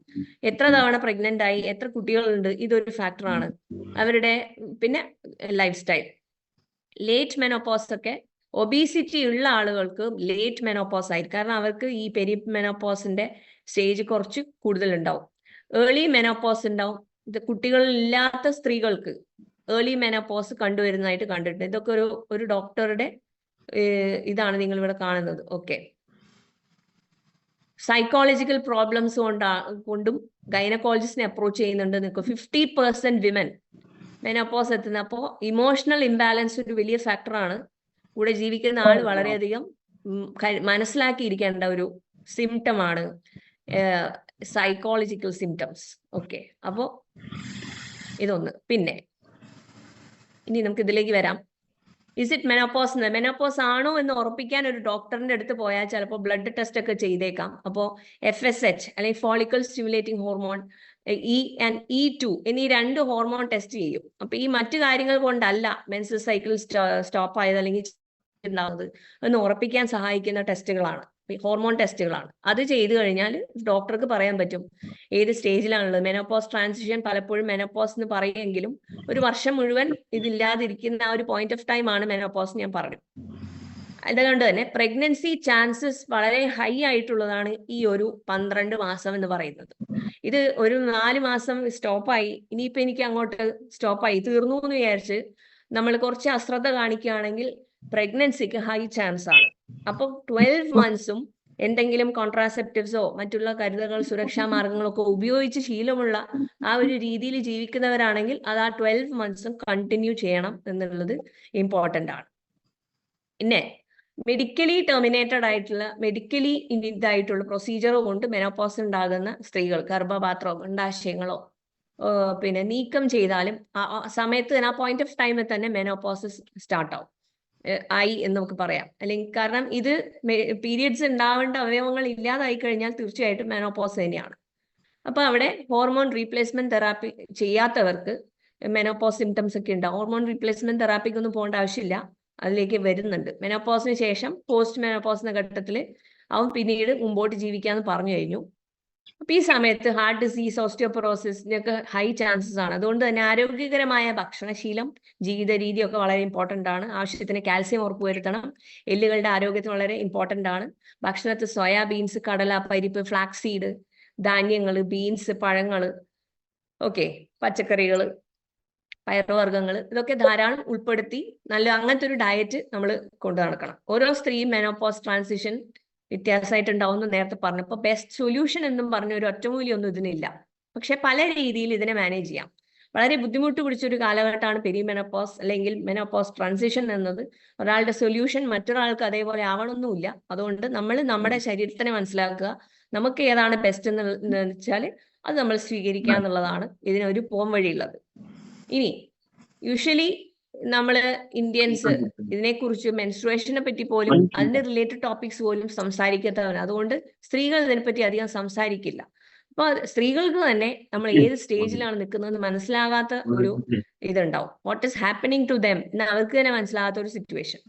എത്ര തവണ പ്രഗ്നന്റ് ആയി, എത്ര കുട്ടികളുണ്ട്, ഇതൊരു ഫാക്ടറാണ്. അവരുടെ പിന്നെ ലൈഫ് സ്റ്റൈൽ. ലേറ്റ് മെനോപോസ് ഒക്കെ ഒബീസിറ്റി ഉള്ള ആളുകൾക്ക് ലേറ്റ് മെനോപോസ് ആയിരിക്കും, കാരണം അവർക്ക് ഈ പെരി മെനോപോസിന്റെ സ്റ്റേജ് കുറച്ച് കൂടുതൽ ഉണ്ടാവും. ഏർലി മെനോപോസ് ഉണ്ടാവും. ഇത് കുട്ടികളില്ലാത്ത സ്ത്രീകൾക്ക് ഏർലി മെനോപോസ് കണ്ടുവരുന്നതായിട്ട് കണ്ടിട്ടുണ്ട്. ഇതൊക്കെ ഒരു ഡോക്ടറുടെ ഇതാണ് നിങ്ങൾ ഇവിടെ കാണുന്നത്. സൈക്കോളജിക്കൽ പ്രോബ്ലംസ് കൊണ്ടും ഗൈനക്കോളജിസ്റ്റിനെ അപ്രോച്ച് ചെയ്യുന്നുണ്ട്. നിങ്ങൾക്ക് 50% വിമൻ മെനോപോസ് എത്തുന്ന. അപ്പോൾ ഇമോഷണൽ ഇംബാലൻസ് ഒരു വലിയ ഫാക്ടറാണ്. കൂടെ ജീവിക്കുന്ന ആൾ വളരെയധികം മനസ്സിലാക്കിയിരിക്കേണ്ട ഒരു സിംറ്റം ആണ് സൈക്കോളജിക്കൽ സിംറ്റംസ്. അപ്പോ ഇതൊന്ന്. പിന്നെ ഇനി നമുക്ക് ഇതിലേക്ക് വരാം. Is it menopause? മെനോപോസ് ആണോ എന്ന് ഉറപ്പിക്കാൻ ഒരു ഡോക്ടറിന്റെ അടുത്ത് പോയാൽ ചിലപ്പോൾ ബ്ലഡ് ടെസ്റ്റ് ഒക്കെ ചെയ്തേക്കാം. അപ്പോൾ FSH അല്ലെങ്കിൽ ഫോളിക്കൽ സ്റ്റിമുലേറ്റിംഗ് ഹോർമോൺ, E2 എന്നീ 2 ഹോർമോൺ ടെസ്റ്റ് ചെയ്യും. അപ്പൊ ഈ മറ്റു കാര്യങ്ങൾ കൊണ്ടല്ല മെൻസ്ട്രൽ സൈക്കിൾ സ്റ്റോപ്പ് ആയത് അല്ലെങ്കിൽ ഉണ്ടാവുന്നത് എന്ന് ഉറപ്പിക്കാൻ സഹായിക്കുന്ന ടെസ്റ്റുകളാണ്, ഹോർമോൺ ടെസ്റ്റുകളാണ്. അത് ചെയ്തു കഴിഞ്ഞാൽ ഡോക്ടർക്ക് പറയാൻ പറ്റും ഏത് സ്റ്റേജിലാണുള്ളത്. മെനോപോസ് ട്രാൻസിഷൻ പലപ്പോഴും മെനോപോസ് എന്ന് പറയുമെങ്കിലും ഒരു വർഷം മുഴുവൻ ഇതില്ലാതിരിക്കുന്ന ആ ഒരു പോയിന്റ് ഓഫ് ടൈം ആണ് മെനോപോസ്, ഞാൻ പറഞ്ഞു. അതുകൊണ്ട് തന്നെ പ്രഗ്നൻസി ചാൻസസ് വളരെ ഹൈ ആയിട്ടുള്ളതാണ് ഈ ഒരു 12 മാസം എന്ന് പറയുന്നത്. ഇത് ഒരു 4 മാസം സ്റ്റോപ്പായി, ഇനിയിപ്പോ എനിക്ക് അങ്ങോട്ട് സ്റ്റോപ്പായി തീർന്നു എന്ന് വിചാരിച്ച് നമ്മൾ കുറച്ച് അശ്രദ്ധ കാണിക്കുകയാണെങ്കിൽ പ്രഗ്നൻസിക്ക് ഹൈ ചാൻസ് ആണ്. അപ്പോൾ 12 മന്ത്സും എന്തെങ്കിലും കോൺട്രാസെപ്റ്റീവ്സോ മറ്റുള്ള കരുതലുകൾ, സുരക്ഷാ മാർഗങ്ങളൊക്കെ ഉപയോഗിച്ച് ശീലമുള്ള ആ ഒരു രീതിയിൽ ജീവിക്കുന്നവരാണെങ്കിൽ അത് ആ 12 മന്ത്സും കണ്ടിന്യൂ ചെയ്യണം എന്നുള്ളത് ഇമ്പോർട്ടൻ്റ് ആണ്. പിന്നെ മെഡിക്കലി ടെർമിനേറ്റഡ് ആയിട്ടുള്ള, മെഡിക്കലി ഇതായിട്ടുള്ള പ്രൊസീജിയർ കൊണ്ട് മെനോപോസ് ഉണ്ടാകുന്ന സ്ത്രീകൾ ഗർഭപാത്രമോ അണ്ഡാശയങ്ങളോ പിന്നെ നീക്കം ചെയ്താലും ആ സമയത്ത് തന്നെ, ആ പോയിന്റ് ഓഫ് ടൈമിൽ തന്നെ മെനോപോസ് സ്റ്റാർട്ടാവും ആയി എന്ന് നമുക്ക് പറയാം. അല്ലെങ്കിൽ കാരണം ഇത് പീരിയഡ്സ് ഉണ്ടാവേണ്ട അവയവങ്ങൾ ഇല്ലാതായി കഴിഞ്ഞാൽ തീർച്ചയായിട്ടും മെനോപോസ് തന്നെയാണ്. അപ്പൊ അവിടെ ഹോർമോൺ റീപ്ലേസ്മെന്റ് തെറാപ്പി ചെയ്യാത്തവർക്ക് മെനോപോസ് സിംറ്റംസ് ഒക്കെ ഉണ്ടാവും. ഹോർമോൺ റീപ്ലേസ്മെന്റ് തെറാപ്പിക്കൊന്നും പോകേണ്ട ആവശ്യമില്ല, അതിലേക്ക് വരുന്നുണ്ട്. മെനോപോസിന് ശേഷം പോസ്റ്റ് മെനോപോസ് എന്ന ഘട്ടത്തിൽ അവൻ പിന്നീട് മുമ്പോട്ട് ജീവിക്കാന്ന് പറഞ്ഞു കഴിഞ്ഞു. അപ്പൊ ഈ സമയത്ത് ഹാർട്ട് ഡിസീസ്, ഓസ്റ്റിയോപൊറോസിസിനൊക്കെ ഹൈ ചാൻസസ് ആണ്. അതുകൊണ്ട് തന്നെ ആരോഗ്യകരമായ ഭക്ഷണശീലം, ജീവിത രീതിയൊക്കെ വളരെ ഇമ്പോർട്ടന്റ് ആണ്. ആവശ്യത്തിന് കാൽസ്യം ഉറപ്പുവരുത്തണം. എല്ലുകളുടെ ആരോഗ്യത്തിന് വളരെ ഇമ്പോർട്ടന്റ് ആണ്. ഭക്ഷണത്തിൽ സോയാബീൻസ്, കടല, പരിപ്പ്, ഫ്ലാക്സ് സീഡ്, ധാന്യങ്ങള്, ബീൻസ്, പഴങ്ങള്, ഓക്കെ, പച്ചക്കറികള്, പയറുവർഗ്ഗങ്ങൾ, ഇതൊക്കെ ധാരാളം ഉൾപ്പെടുത്തി അങ്ങനത്തെ ഒരു ഡയറ്റ് നമ്മൾ കൊണ്ടു നടക്കണം. ഓരോ സ്ത്രീയും മെനോപോസ് ട്രാൻസിഷൻ വ്യത്യാസമായിട്ടുണ്ടാവും എന്ന് നേരത്തെ പറഞ്ഞപ്പോൾ ബെസ്റ്റ് സൊല്യൂഷൻ എന്നും പറഞ്ഞ ഒരു ഒറ്റമൂലിയൊന്നും ഇതിനില്ല. പക്ഷെ പല രീതിയിൽ ഇതിനെ മാനേജ് ചെയ്യാം. വളരെ ബുദ്ധിമുട്ട് പിടിച്ചൊരു കാലഘട്ടമാണ് പെരിമെനോപോസ് അല്ലെങ്കിൽ മെനോപോസ് ട്രാൻസിഷൻ എന്നത്. ഒരാളുടെ സൊല്യൂഷൻ മറ്റൊരാൾക്ക് അതേപോലെ ആവണമെന്നില്ല. അതുകൊണ്ട് നമ്മൾ നമ്മുടെ ശരീരത്തിനെ മനസ്സിലാക്കുക, നമുക്ക് ഏതാണ് ബെസ്റ്റ് എന്ന് വെച്ചാൽ അത് നമ്മൾ സ്വീകരിക്കുക എന്നുള്ളതാണ് ഇതിനൊരു പോം വഴിയുള്ളത്. ഇനി യൂഷ്വലി നമ്മള് ഇന്ത്യൻസ് ഇതിനെക്കുറിച്ച് മെൻസ്ട്രുവേഷനെ പറ്റി പോലും അതിന്റെ റിലേറ്റഡ് ടോപ്പിക്സ് പോലും സംസാരിക്കാത്തവരാണ്. അതുകൊണ്ട് സ്ത്രീകൾ ഇതിനെപ്പറ്റി അധികം സംസാരിക്കില്ല. അപ്പൊ സ്ത്രീകൾക്ക് തന്നെ നമ്മൾ ഏത് സ്റ്റേജിലാണ് നിൽക്കുന്നതെന്ന് മനസ്സിലാകാത്ത ഒരു ഇതുണ്ടാവും. What is happening to them എന്ന് അവർക്ക് തന്നെ മനസ്സിലാകാത്ത ഒരു സിറ്റുവേഷൻ.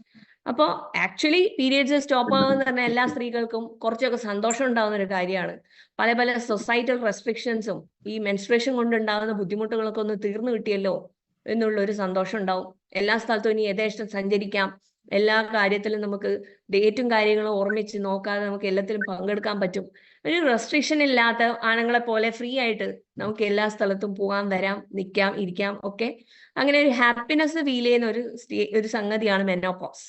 അപ്പോൾ ആക്ച്വലി പീരിയഡ്സ് സ്റ്റോപ്പ് ആകുമെന്ന് പറഞ്ഞാൽ എല്ലാ സ്ത്രീകൾക്കും കുറച്ചൊക്കെ സന്തോഷം ഉണ്ടാകുന്ന ഒരു കാര്യമാണ്. പല പല സൊസൈറ്റൽ റെസ്ട്രിക്ഷൻസും ഈ മെൻസ്ട്രുവേഷൻ കൊണ്ടുണ്ടാകുന്ന ബുദ്ധിമുട്ടുകളൊക്കെ ഒന്ന് തീർന്നു കിട്ടിയല്ലോ എന്നുള്ള ഒരു സന്തോഷം ഉണ്ടാവും. എല്ലാ സ്ഥലത്തും ഇനി യഥേഷ്ടം സഞ്ചരിക്കാം. എല്ലാ കാര്യത്തിലും നമുക്ക് ഡേറ്റും കാര്യങ്ങളും ഓർമ്മിച്ച് നോക്കാതെ നമുക്ക് എല്ലാത്തിലും പങ്കെടുക്കാൻ പറ്റും. ഒരു റെസ്ട്രിക്ഷൻ ഇല്ലാത്ത ആണുങ്ങളെ പോലെ ഫ്രീ ആയിട്ട് നമുക്ക് എല്ലാ സ്ഥലത്തും പോകാൻ, വരാം, നിൽക്കാം, ഇരിക്കാം ഒക്കെ. അങ്ങനെ ഒരു ഹാപ്പിനെസ് ഫീൽ ചെയ്യുന്ന ഒരു സംഗതിയാണ് മെനോപോസ്.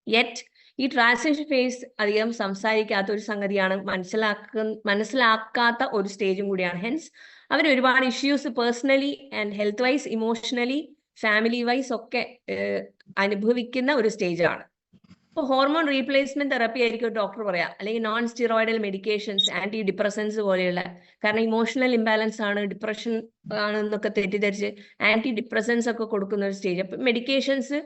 യെറ്റ് ഈ ട്രാൻസിഷൻ ഫേസ് അധികം സംസാരിക്കാത്ത ഒരു സംഗതിയാണ്, മനസ്സിലാക്കാത്ത ഒരു സ്റ്റേജും കൂടിയാണ്. ഹെൻസ് അവർ ഒരുപാട് issues personally and health wise, emotionally, family wise ഒക്കെ അനുഭവിക്കുന്ന ഒരു സ്റ്റേജാണ്. അപ്പോൾ ഹോർമോൺ റീപ്ലേസ്മെന്റ് തെറപ്പി ആയിരിക്കും ഡോക്ടർ പറയാം, അല്ലെങ്കിൽ non steroidal medications, antidepressants പോലെയുള്ള. കാരണം ഇമോഷണൽ ഇംബാലൻസ് ആണ്, ഡിപ്രഷൻ ആണെന്നൊക്കെ തെറ്റിദ്ധരിച്ച് ആന്റി ഡിപ്രസൻസ് ഒക്കെ കൊടുക്കുന്ന ഒരു സ്റ്റേജ്. അപ്പൊ മെഡിക്കേഷൻസ്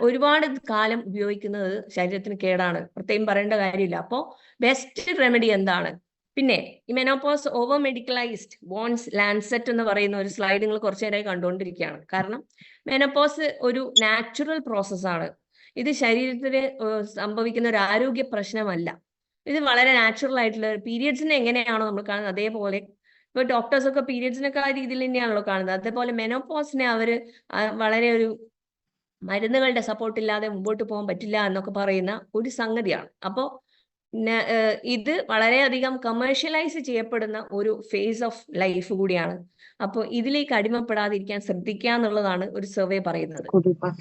ഒരുപാട് കാലം ഉപയോഗിക്കുന്നത് ശരീരത്തിന് കേടാണ്, പ്രത്യേകം പറയേണ്ട കാര്യമില്ല. അപ്പോൾ ബെസ്റ്റ് റെമഡി എന്താണ്? പിന്നെ ഈ മെനോപോസ് ഓവർ മെഡിക്കലൈസ്ഡ് ബോൺസ് ലാൻസെറ്റ് എന്ന് പറയുന്ന ഒരു സ്ലൈഡ് നിങ്ങൾ കുറച്ചു നേരമായി കണ്ടുകൊണ്ടിരിക്കുകയാണ്. കാരണം മെനോപോസ് ഒരു നാച്ചുറൽ പ്രോസസ്സാണ്. ഇത് ശരീരത്തിന് സംഭവിക്കുന്ന ഒരു ആരോഗ്യ പ്രശ്നമല്ല. ഇത് വളരെ നാച്ചുറൽ ആയിട്ടുള്ള പീരിയഡ്സിനെ എങ്ങനെയാണോ നമ്മൾ കാണുന്നത് അതേപോലെ, ഇപ്പൊ ഡോക്ടേഴ്സ് ഒക്കെ പീരിയഡ്സിനൊക്കെ ആ രീതിയിൽ തന്നെയാണല്ലോ കാണുന്നത്. അതേപോലെ മെനോപോസിനെ അവര് വളരെ ഒരു മരുന്നുകളുടെ സപ്പോർട്ട് ഇല്ലാതെ മുമ്പോട്ട് പോകാൻ പറ്റില്ല എന്നൊക്കെ പറയുന്ന ഒരു സംഗതിയാണ്. അപ്പോൾ ഇത് വളരെയധികം കമേഴ്ഷ്യലൈസ് ചെയ്യപ്പെടുന്ന ഒരു ഫേസ് ഓഫ് ലൈഫ് കൂടിയാണ്. അപ്പോൾ ഇതിലേക്ക് അടിമപ്പെടാതിരിക്കാൻ ശ്രദ്ധിക്കുക എന്നുള്ളതാണ് ഒരു സർവേ പറയുന്നത്.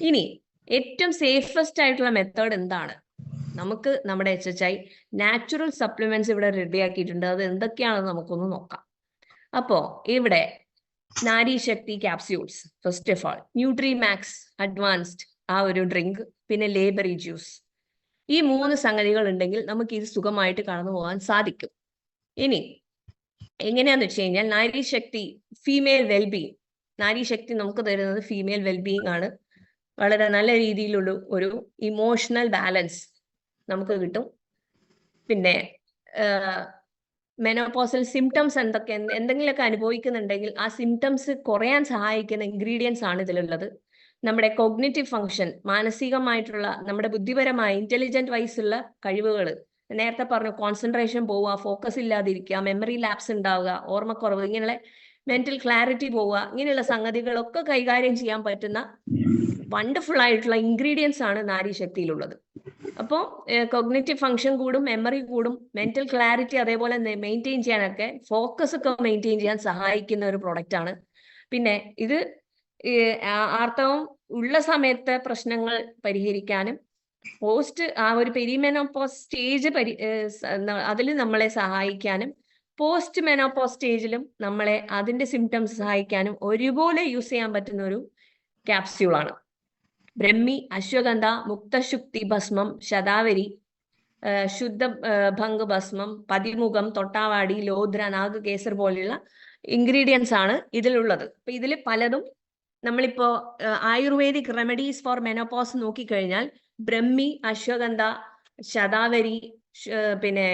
ഇനി ഏറ്റവും സേഫസ്റ്റ് ആയിട്ടുള്ള മെത്തേഡ് എന്താണ്? നമുക്ക് നമ്മുടെ HHI നാച്ചുറൽ സപ്ലിമെന്റ്സ് ഇവിടെ റെഡിയാക്കിയിട്ടുണ്ട്. അത് എന്തൊക്കെയാണെന്ന് നമുക്കൊന്ന് നോക്കാം. അപ്പോൾ ഇവിടെ Narishakti capsules, first of all, Nutrimax advanced ആ ഒരു ഡ്രിങ്ക്, പിന്നെ ലേബറി ജ്യൂസ്, ഈ 3 സംഗതികൾ ഉണ്ടെങ്കിൽ നമുക്ക് ഇത് സുഖമായിട്ട് കടന്നു പോകാൻ സാധിക്കും. ഇനി എങ്ങനെയാന്ന് വെച്ച് കഴിഞ്ഞാൽ നാരീശക്തി ഫീമെയിൽ വെൽബീങ്, നാരീശക്തി നമുക്ക് തരുന്നത് ഫീമെയിൽ വെൽബീങ് ആണ്. വളരെ നല്ല രീതിയിലുള്ള ഒരു ഇമോഷണൽ ബാലൻസ് നമുക്ക് കിട്ടും. പിന്നെ മെനോപോസൽ സിംറ്റംസ് എന്തെങ്കിലുമൊക്കെ അനുഭവിക്കുന്നുണ്ടെങ്കിൽ ആ സിംറ്റംസ് കുറയാൻ സഹായിക്കുന്ന ഇൻഗ്രീഡിയൻസ് ആണ് ഇതിലുള്ളത്. നമ്മുടെ കോഗ്നിറ്റീവ് ഫങ്ഷൻ, മാനസികമായിട്ടുള്ള നമ്മുടെ ബുദ്ധിപരമായ ഇന്റലിജന്റ് വൈസുള്ള കഴിവുകൾ, നേരത്തെ പറഞ്ഞു കോൺസെൻട്രേഷൻ പോവുക, ഫോക്കസ് ഇല്ലാതിരിക്കുക, മെമ്മറി ലാപ്സ് ഉണ്ടാവുക, ഓർമ്മക്കുറവ്, ഇങ്ങനെയുള്ള മെന്റൽ ക്ലാരിറ്റി പോവുക, ഇങ്ങനെയുള്ള സംഗതികളൊക്കെ കൈകാര്യം ചെയ്യാൻ പറ്റുന്ന വണ്ടർഫുൾ ആയിട്ടുള്ള ഇൻഗ്രീഡിയൻസ് ആണ് നാരീശക്തിയിലുള്ളത്. അപ്പോൾ കോഗ്നിറ്റീവ് ഫങ്ഷൻ കൂടും, മെമ്മറി കൂടും, മെന്റൽ ക്ലാരിറ്റി അതേപോലെ മെയിൻറ്റെയിൻ ചെയ്യാനൊക്കെ, ഫോക്കസ് ഒക്കെ മെയിൻറ്റെയിൻ ചെയ്യാൻ സഹായിക്കുന്ന ഒരു പ്രൊഡക്റ്റ് ആണ്. പിന്നെ ഇത് ആർത്തവം ഉള്ള സമയത്തെ പ്രശ്നങ്ങൾ പരിഹരിക്കാനും പോസ്റ്റ് ആ ഒരു പെരിമെനോപോസ് സ്റ്റേജ് അതിൽ നമ്മളെ സഹായിക്കാനും പോസ്റ്റ് മെനോപോസ് സ്റ്റേജിലും നമ്മളെ അതിന്റെ സിംറ്റംസ് സഹായിക്കാനും ഒരുപോലെ യൂസ് ചെയ്യാൻ പറ്റുന്ന ഒരു ക്യാപ്സ്യൂളാണ്. ബ്രഹ്മി, അശ്വഗന്ധ, മുക്തശുക്തി ഭസ്മം, ശതാവരി, ശുദ്ധ ഭംഗ് ഭസ്മം, പതിമുഖം, തൊട്ടാവാടി, ലോദ്ര, നാഗകേസർ പോലെയുള്ള ഇൻഗ്രീഡിയൻസ് ആണ് ഇതിലുള്ളത്. അപ്പൊ ഇതിൽ പലതും നമ്മളിപ്പോ ആയുർവേദിക് റെമഡീസ് ഫോർ മെനോപോസ് നോക്കിക്കഴിഞ്ഞാൽ ബ്രഹ്മി, അശ്വഗന്ധ, ശതാവരി, പിന്നെ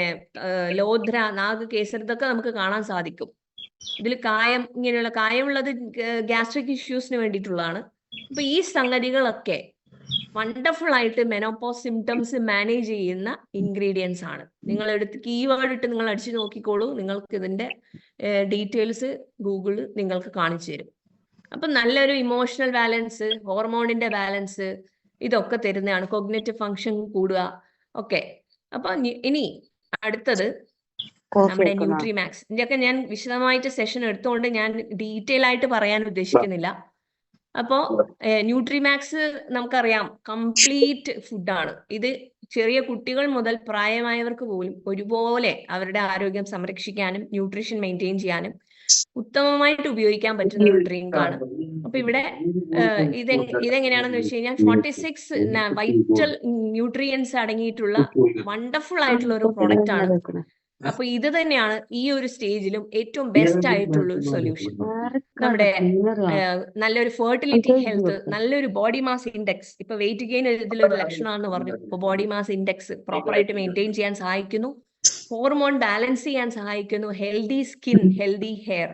ലോദ്ര, നാഗകേസർ, ഇതൊക്കെ നമുക്ക് കാണാൻ സാധിക്കും. ഇതിൽ കായം, ഇങ്ങനെയുള്ള കായമുള്ളത് ഗ്യാസ്ട്രിക് ഇഷ്യൂസിന് വേണ്ടിയിട്ടുള്ളതാണ്. അപ്പൊ ഈ സംഗതികളൊക്കെ വണ്ടർഫുൾ ആയിട്ട് മെനോപോസ് സിംറ്റംസ് മാനേജ് ചെയ്യുന്ന ഇൻഗ്രീഡിയൻസ് ആണ്. നിങ്ങൾ എടുത്ത് കീവേഡ് ഇട്ട് നിങ്ങൾ അടിച്ചു നോക്കിക്കോളൂ, നിങ്ങൾക്ക് ഇതിന്റെ ഡീറ്റെയിൽസ് ഗൂഗിളിൽ നിങ്ങൾക്ക് കാണിച്ചു തരും. അപ്പൊ നല്ലൊരു ഇമോഷണൽ ബാലൻസ്, ഹോർമോണിന്റെ ബാലൻസ്, ഇതൊക്കെ തരുന്നതാണ്. കോഗ്നിറ്റീവ് ഫങ്ഷൻ കൂടുക. ഓക്കെ, അപ്പൊ ഇനി അടുത്തത് നമ്മുടെ ന്യൂട്രിമാക്സ്. ഇതിന്റെയൊക്കെ ഞാൻ വിശദമായിട്ട് സെഷൻ എടുത്തുകൊണ്ട് ഞാൻ ഡീറ്റെയിൽ ആയിട്ട് പറയാൻ ഉദ്ദേശിക്കുന്നില്ല. അപ്പോ ന്യൂട്രിമാക്സ് നമുക്കറിയാം കംപ്ലീറ്റ് ഫുഡാണ്. ഇത് ചെറിയ കുട്ടികൾ മുതൽ പ്രായമായവർക്ക് പോലും ഒരുപോലെ അവരുടെ ആരോഗ്യം സംരക്ഷിക്കാനും ന്യൂട്രീഷൻ മെയിൻറ്റെയിൻ ചെയ്യാനും ഉത്തമമായിട്ട് ഉപയോഗിക്കാൻ പറ്റുന്ന ഒരു ഡ്രിങ്ക് ആണ്. അപ്പൊ ഇവിടെ ഇതെങ്ങനെയാണെന്ന് വെച്ച് കഴിഞ്ഞാൽ 46 വൈറ്റൽ ന്യൂട്രിയൻസ് അടങ്ങിയിട്ടുള്ള വണ്ടർഫുൾ ആയിട്ടുള്ള ഒരു പ്രോഡക്റ്റ് ആണ്. അപ്പൊ ഇത് തന്നെയാണ് ഈ ഒരു സ്റ്റേജിലും ഏറ്റവും ബെസ്റ്റ് ആയിട്ടുള്ള ഒരു സൊല്യൂഷൻ. നമ്മുടെ നല്ലൊരു ഫെർട്ടിലിറ്റി ഹെൽത്ത്, നല്ലൊരു ബോഡി മാസ് ഇൻഡെക്സ്, ഇപ്പൊ വെയിറ്റ് ഗെയിൻ ഇതിലൊരു ലക്ഷണമാണെന്ന് പറഞ്ഞു. ഇപ്പൊ ബോഡി മാസ് ഇൻഡെക്സ് പ്രോപ്പറായിട്ട് മെയിൻറ്റെയിൻ ചെയ്യാൻ സഹായിക്കുന്നു, ഹോർമോൺ ബാലൻസ് ചെയ്യാൻ സഹായിക്കുന്നു, ഹെൽത്തി സ്കിൻ, ഹെൽത്തി ഹെയർ,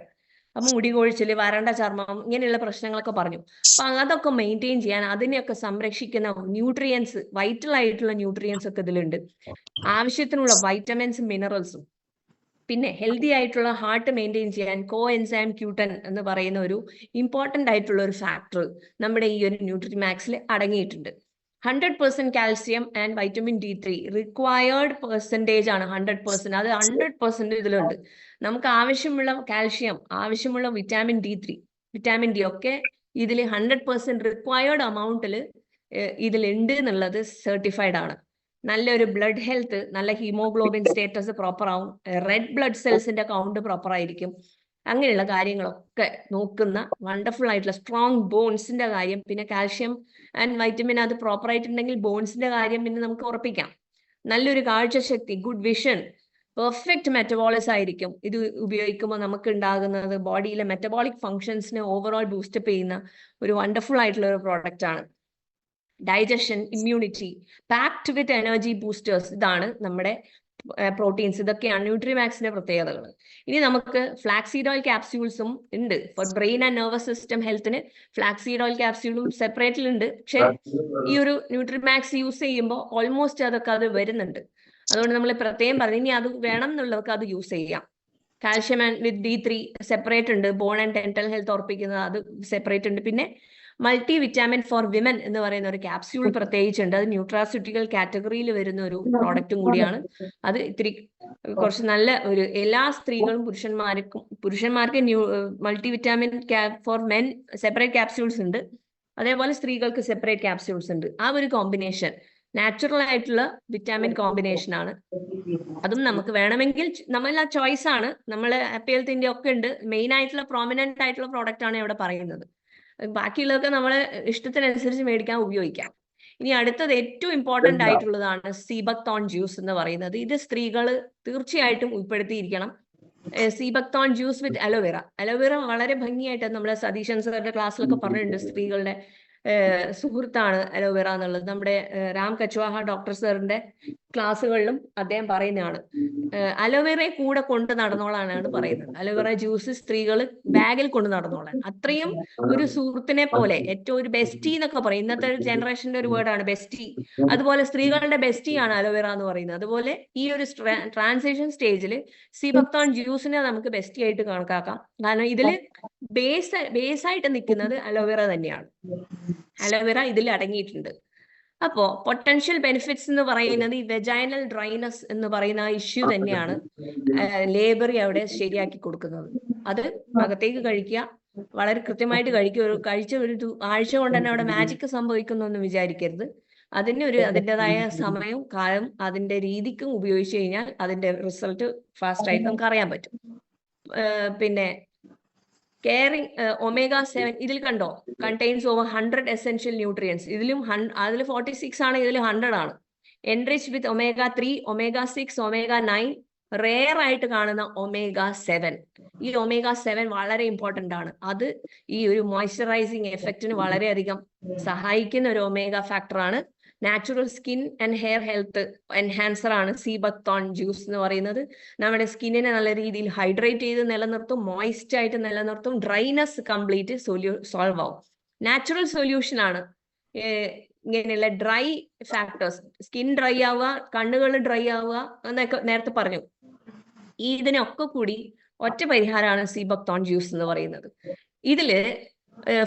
അപ്പൊ മുടി കൊഴിച്ചില്, വരണ്ട ചർമ്മം, ഇങ്ങനെയുള്ള പ്രശ്നങ്ങളൊക്കെ പറഞ്ഞു. അപ്പൊ അതൊക്കെ മെയിൻറ്റെയിൻ ചെയ്യാൻ, അതിനെയൊക്കെ സംരക്ഷിക്കുന്ന ന്യൂട്രിയൻസ്, വൈറ്റൽ ആയിട്ടുള്ള ന്യൂട്രിയൻസ് ഒക്കെ ഇതിലുണ്ട്. ആവശ്യത്തിനുള്ള വൈറ്റമിൻസും മിനറൽസും, പിന്നെ ഹെൽത്തി ആയിട്ടുള്ള ഹാർട്ട് മെയിൻറ്റെയിൻ ചെയ്യാൻ കോ എൻസൈം Q10 എന്ന് പറയുന്ന ഒരു ഇമ്പോർട്ടന്റ് ആയിട്ടുള്ള ഒരു ഫാക്ടർ നമ്മുടെ ഈ ഒരു ന്യൂട്രിമാക്സിൽ അടങ്ങിയിട്ടുണ്ട്. 100% calcium and vitamin D3 required percentage ആണ് 100%. അത് 100% ഇതിലുണ്ട്. നമുക്ക് ആവശ്യമുള്ള കാൽഷ്യം, ആവശ്യമുള്ള വിറ്റാമിൻ D ഒക്കെ ഇതിൽ 100% റിക്വയർഡ് അമൗണ്ടിൽ ഇതിലുണ്ട് എന്നുള്ളത് സർട്ടിഫൈഡ് ആണ്. നല്ലൊരു ബ്ലഡ് ഹെൽത്ത്, നല്ല ഹീമോഗ്ലോബിൻ സ്റ്റേറ്റസ് പ്രോപ്പർ ആവും, റെഡ് ബ്ലഡ് സെൽസിന്റെ കൗണ്ട് പ്രോപ്പർ ആയിരിക്കും. അങ്ങനെയുള്ള കാര്യങ്ങളൊക്കെ നോക്കുന്ന വണ്ടർഫുൾ ആയിട്ടുള്ള സ്ട്രോങ് ബോൺസിന്റെ കാര്യം, പിന്നെ കാൽഷ്യം ആൻഡ് വൈറ്റമിൻ അത് പ്രോപ്പർ ആയിട്ടുണ്ടെങ്കിൽ ബോൺസിന്റെ കാര്യം പിന്നെ നമുക്ക് ഉറപ്പിക്കാം. നല്ലൊരു കാഴ്ചശക്തി, ഗുഡ് വിഷൻ, പെർഫെക്റ്റ് മെറ്റബോളിസം ആയിരിക്കും ഇത് ഉപയോഗിക്കുമ്പോൾ നമുക്ക് ഉണ്ടാകുന്നത്. ബോഡിയിലെ മെറ്റബോളിക് ഫങ്ഷൻസിനെ ഓവറോൾ ബൂസ്റ്റപ്പ് ചെയ്യുന്ന ഒരു വണ്ടർഫുൾ ആയിട്ടുള്ള ഒരു പ്രോഡക്റ്റ് ആണ്. ഡൈജഷൻ, ഇമ്മ്യൂണിറ്റി, പാക്ഡ് വിത്ത് എനർജി ബൂസ്റ്റേഴ്സ്, ഇതാണ് നമ്മുടെ പ്രോട്ടീൻസ്. ഇതൊക്കെയാണ് ന്യൂട്രിമാക്സിന്റെ പ്രത്യേകതകൾ. ഇനി നമുക്ക് ഫ്ലാക്സീഡ് ഓയിൽ ക്യാപ്സ്യൂൾസും ഉണ്ട്. For brain and nervous system ഹെൽത്തിന് ഫ്ലാക്സീഡ് ഓയിൽ ക്യാപ്സ്യൂളും സെപ്പറേറ്റിലുണ്ട്. പക്ഷെ ഈ ഒരു ന്യൂട്രിമാക്സ് യൂസ് ചെയ്യുമ്പോൾ ഓൾമോസ്റ്റ് അതൊക്കെ അത് വരുന്നുണ്ട്. അതുകൊണ്ട് നമ്മൾ പ്രത്യേകം പറഞ്ഞു, ഇനി അത് വേണം എന്നുള്ളവർക്ക് അത് യൂസ് ചെയ്യാം. Calcium and with D3 separate ഉണ്ട്. ബോൺ ആൻഡ് ഡെന്റൽ ഹെൽത്ത് ഉറപ്പിക്കുന്നത് അത് സെപ്പറേറ്റ് ഉണ്ട്. പിന്നെ മൾട്ടി വിറ്റാമിൻ ഫോർ വിമൻ എന്ന് പറയുന്ന ഒരു ക്യാപ്സ്യൂൾ പ്രത്യേകിച്ചുണ്ട്. അത് ന്യൂട്രാസ്യൂട്ടിക്കൽ കാറ്റഗറിയിൽ വരുന്ന ഒരു പ്രോഡക്റ്റും കൂടിയാണ്. അത് ഇത്തിരി കുറച്ച് നല്ല ഒരു എല്ലാ സ്ത്രീകളും പുരുഷന്മാർക്ക് multi vitamin four men separate capsules ഉണ്ട്. അതേപോലെ സ്ത്രീകൾക്ക് സെപ്പറേറ്റ് ക്യാപ്സ്യൂൾസ് ഉണ്ട്. ആ ഒരു കോമ്പിനേഷൻ നാച്ചുറൽ ആയിട്ടുള്ള വിറ്റാമിൻ കോമ്പിനേഷൻ ആണ്. അതും നമുക്ക് വേണമെങ്കിൽ നമ്മളെ ചോയ്സ് ആണ്. നമ്മൾ ഹാപ്പി ഹെൽത്ത് ഇന്ത്യ ഒക്കെ ഉണ്ട്. മെയിൻ ആയിട്ടുള്ള പ്രോമിനന്റ് ആയിട്ടുള്ള പ്രോഡക്റ്റ് ആണ് ഇവിടെ പറയുന്നത്. ബാക്കിയുള്ളതൊക്കെ നമ്മളെ ഇഷ്ടത്തിനനുസരിച്ച് മേടിക്കാൻ ഉപയോഗിക്കാം. ഇനി അടുത്തത് ഏറ്റവും ഇമ്പോർട്ടന്റ് ആയിട്ടുള്ളതാണ് സീബക്തോൺ ജ്യൂസ് എന്ന് പറയുന്നത്. ഇത് സ്ത്രീകൾ തീർച്ചയായിട്ടും ഉൾപ്പെടുത്തിയിരിക്കണം. സീബക്തോൺ ജ്യൂസ് വിത്ത് അലോവേറ. അലോവേറ വളരെ ഭംഗിയായിട്ട് നമ്മുടെ സതീശൻ സാറിന്റെ ക്ലാസ്സിലൊക്കെ പറഞ്ഞിട്ടുണ്ട്. സ്ത്രീകളുടെ സുഹൃത്താണ് അലോവേറ എന്നുള്ളത്. നമ്മുടെ രാം കച്വാഹ ഡോക്ടർ സാറിന്റെ ക്ലാസ്സുകളിലും അദ്ദേഹം പറയുന്നതാണ്. അലോവേറയെ കൂടെ കൊണ്ട് നടന്നോളാനാണ് പറയുന്നത്. അലോവേറ ജ്യൂസ് സ്ത്രീകൾ ബാഗിൽ കൊണ്ട് നടന്നോളാൻ. അത്രയും ഒരു സുഹൃത്തിനെ പോലെ, ഏറ്റവും ഒരു ബെസ്റ്റി എന്നൊക്കെ പറയും. ഇന്നത്തെ ഒരു ജനറേഷന്റെ ഒരു വേർഡാണ് ബെസ്റ്റി. അതുപോലെ സ്ത്രീകളുടെ ബെസ്റ്റിയാണ് അലോവേറ എന്ന് പറയുന്നത്. അതുപോലെ ഈ ഒരു ട്രാൻസിഷൻ സ്റ്റേജിൽ സീബക്തോൺ ജ്യൂസിനെ നമുക്ക് ബെസ്റ്റി ആയിട്ട് കണക്കാക്കാം. കാരണം ഇതിൽ ബേസായിട്ട് നിൽക്കുന്നത് അലോവേറ തന്നെയാണ്. അലോവേറ ഇതിൽ അടങ്ങിയിട്ടുണ്ട്. അപ്പോ പൊട്ടൻഷ്യൽ ബെനിഫിറ്റ്സ് എന്ന് പറയുന്നത് ഈ വെജൈനൽ ഡ്രൈനസ് എന്ന് പറയുന്ന ഇഷ്യൂ തന്നെയാണ് ലേബറി അവിടെ ശരിയാക്കി കൊടുക്കുന്നത്. അത് അകത്തേക്ക് കഴിക്കുക, വളരെ കൃത്യമായിട്ട് കഴിക്കുക. കഴിച്ച ഒരു ആഴ്ച കൊണ്ട് തന്നെ അവിടെ മാജിക് സംഭവിക്കുന്നു എന്ന് വിചാരിക്കരുത്. അതിൻ്റെതായ സമയവും കാലം അതിന്റെ രീതിക്കും ഉപയോഗിച്ചു കഴിഞ്ഞാൽ അതിന്റെ റിസൾട്ട് ഫാസ്റ്റ് ആയിട്ട് നമുക്ക് അറിയാൻ പറ്റും. പിന്നെ കെയറിംഗ് omega-7 ഇതിൽ കണ്ടോ, കണ്ടെയ്ൻസ് ഓവർ 100 എസെൻഷ്യൽ ന്യൂട്രിയൻസ്. അതിൽ 46 ആണ്, ഇതിൽ 100 ആണ്. എൻറിച്ച് വിത്ത് omega-3, omega-6, omega-9, റെയർ ആയിട്ട് കാണുന്ന omega-7. ഈ omega-7 വളരെ ഇമ്പോർട്ടന്റ് ആണ്. അത് ഈ ഒരു മോയ്സ്ചറൈസിങ് എഫക്റ്റിന് വളരെയധികം സഹായിക്കുന്ന ഒരു ഒമേഗ ഫാക്ടർ ആണ്. Natural skin and hair health enhancer ആണ് സീബക്തോൺ ജ്യൂസ് എന്ന് പറയുന്നത്. നമ്മുടെ സ്കിന്നിനെ നല്ല രീതിയിൽ ഹൈഡ്രേറ്റ് ചെയ്ത് നിലനിർത്തും, മോയിസ്റ്റ് ആയിട്ട് നിലനിർത്തും, ഡ്രൈനെസ് കംപ്ലീറ്റ് സോൾവ് ആവും. നാച്ചുറൽ സൊല്യൂഷൻ ആണ്. ഇങ്ങനെയുള്ള ഡ്രൈ ഫാക്ടേഴ്സ്, സ്കിൻ ഡ്രൈ ആവുക, കണ്ണുകൾ ഡ്രൈ ആവുക എന്നൊക്കെ നേരത്തെ പറഞ്ഞു. ഇതിനൊക്കെ കൂടി ഒറ്റ പരിഹാരമാണ് സീബക്തോൺ ജ്യൂസ് എന്ന് പറയുന്നത്. ഇതില്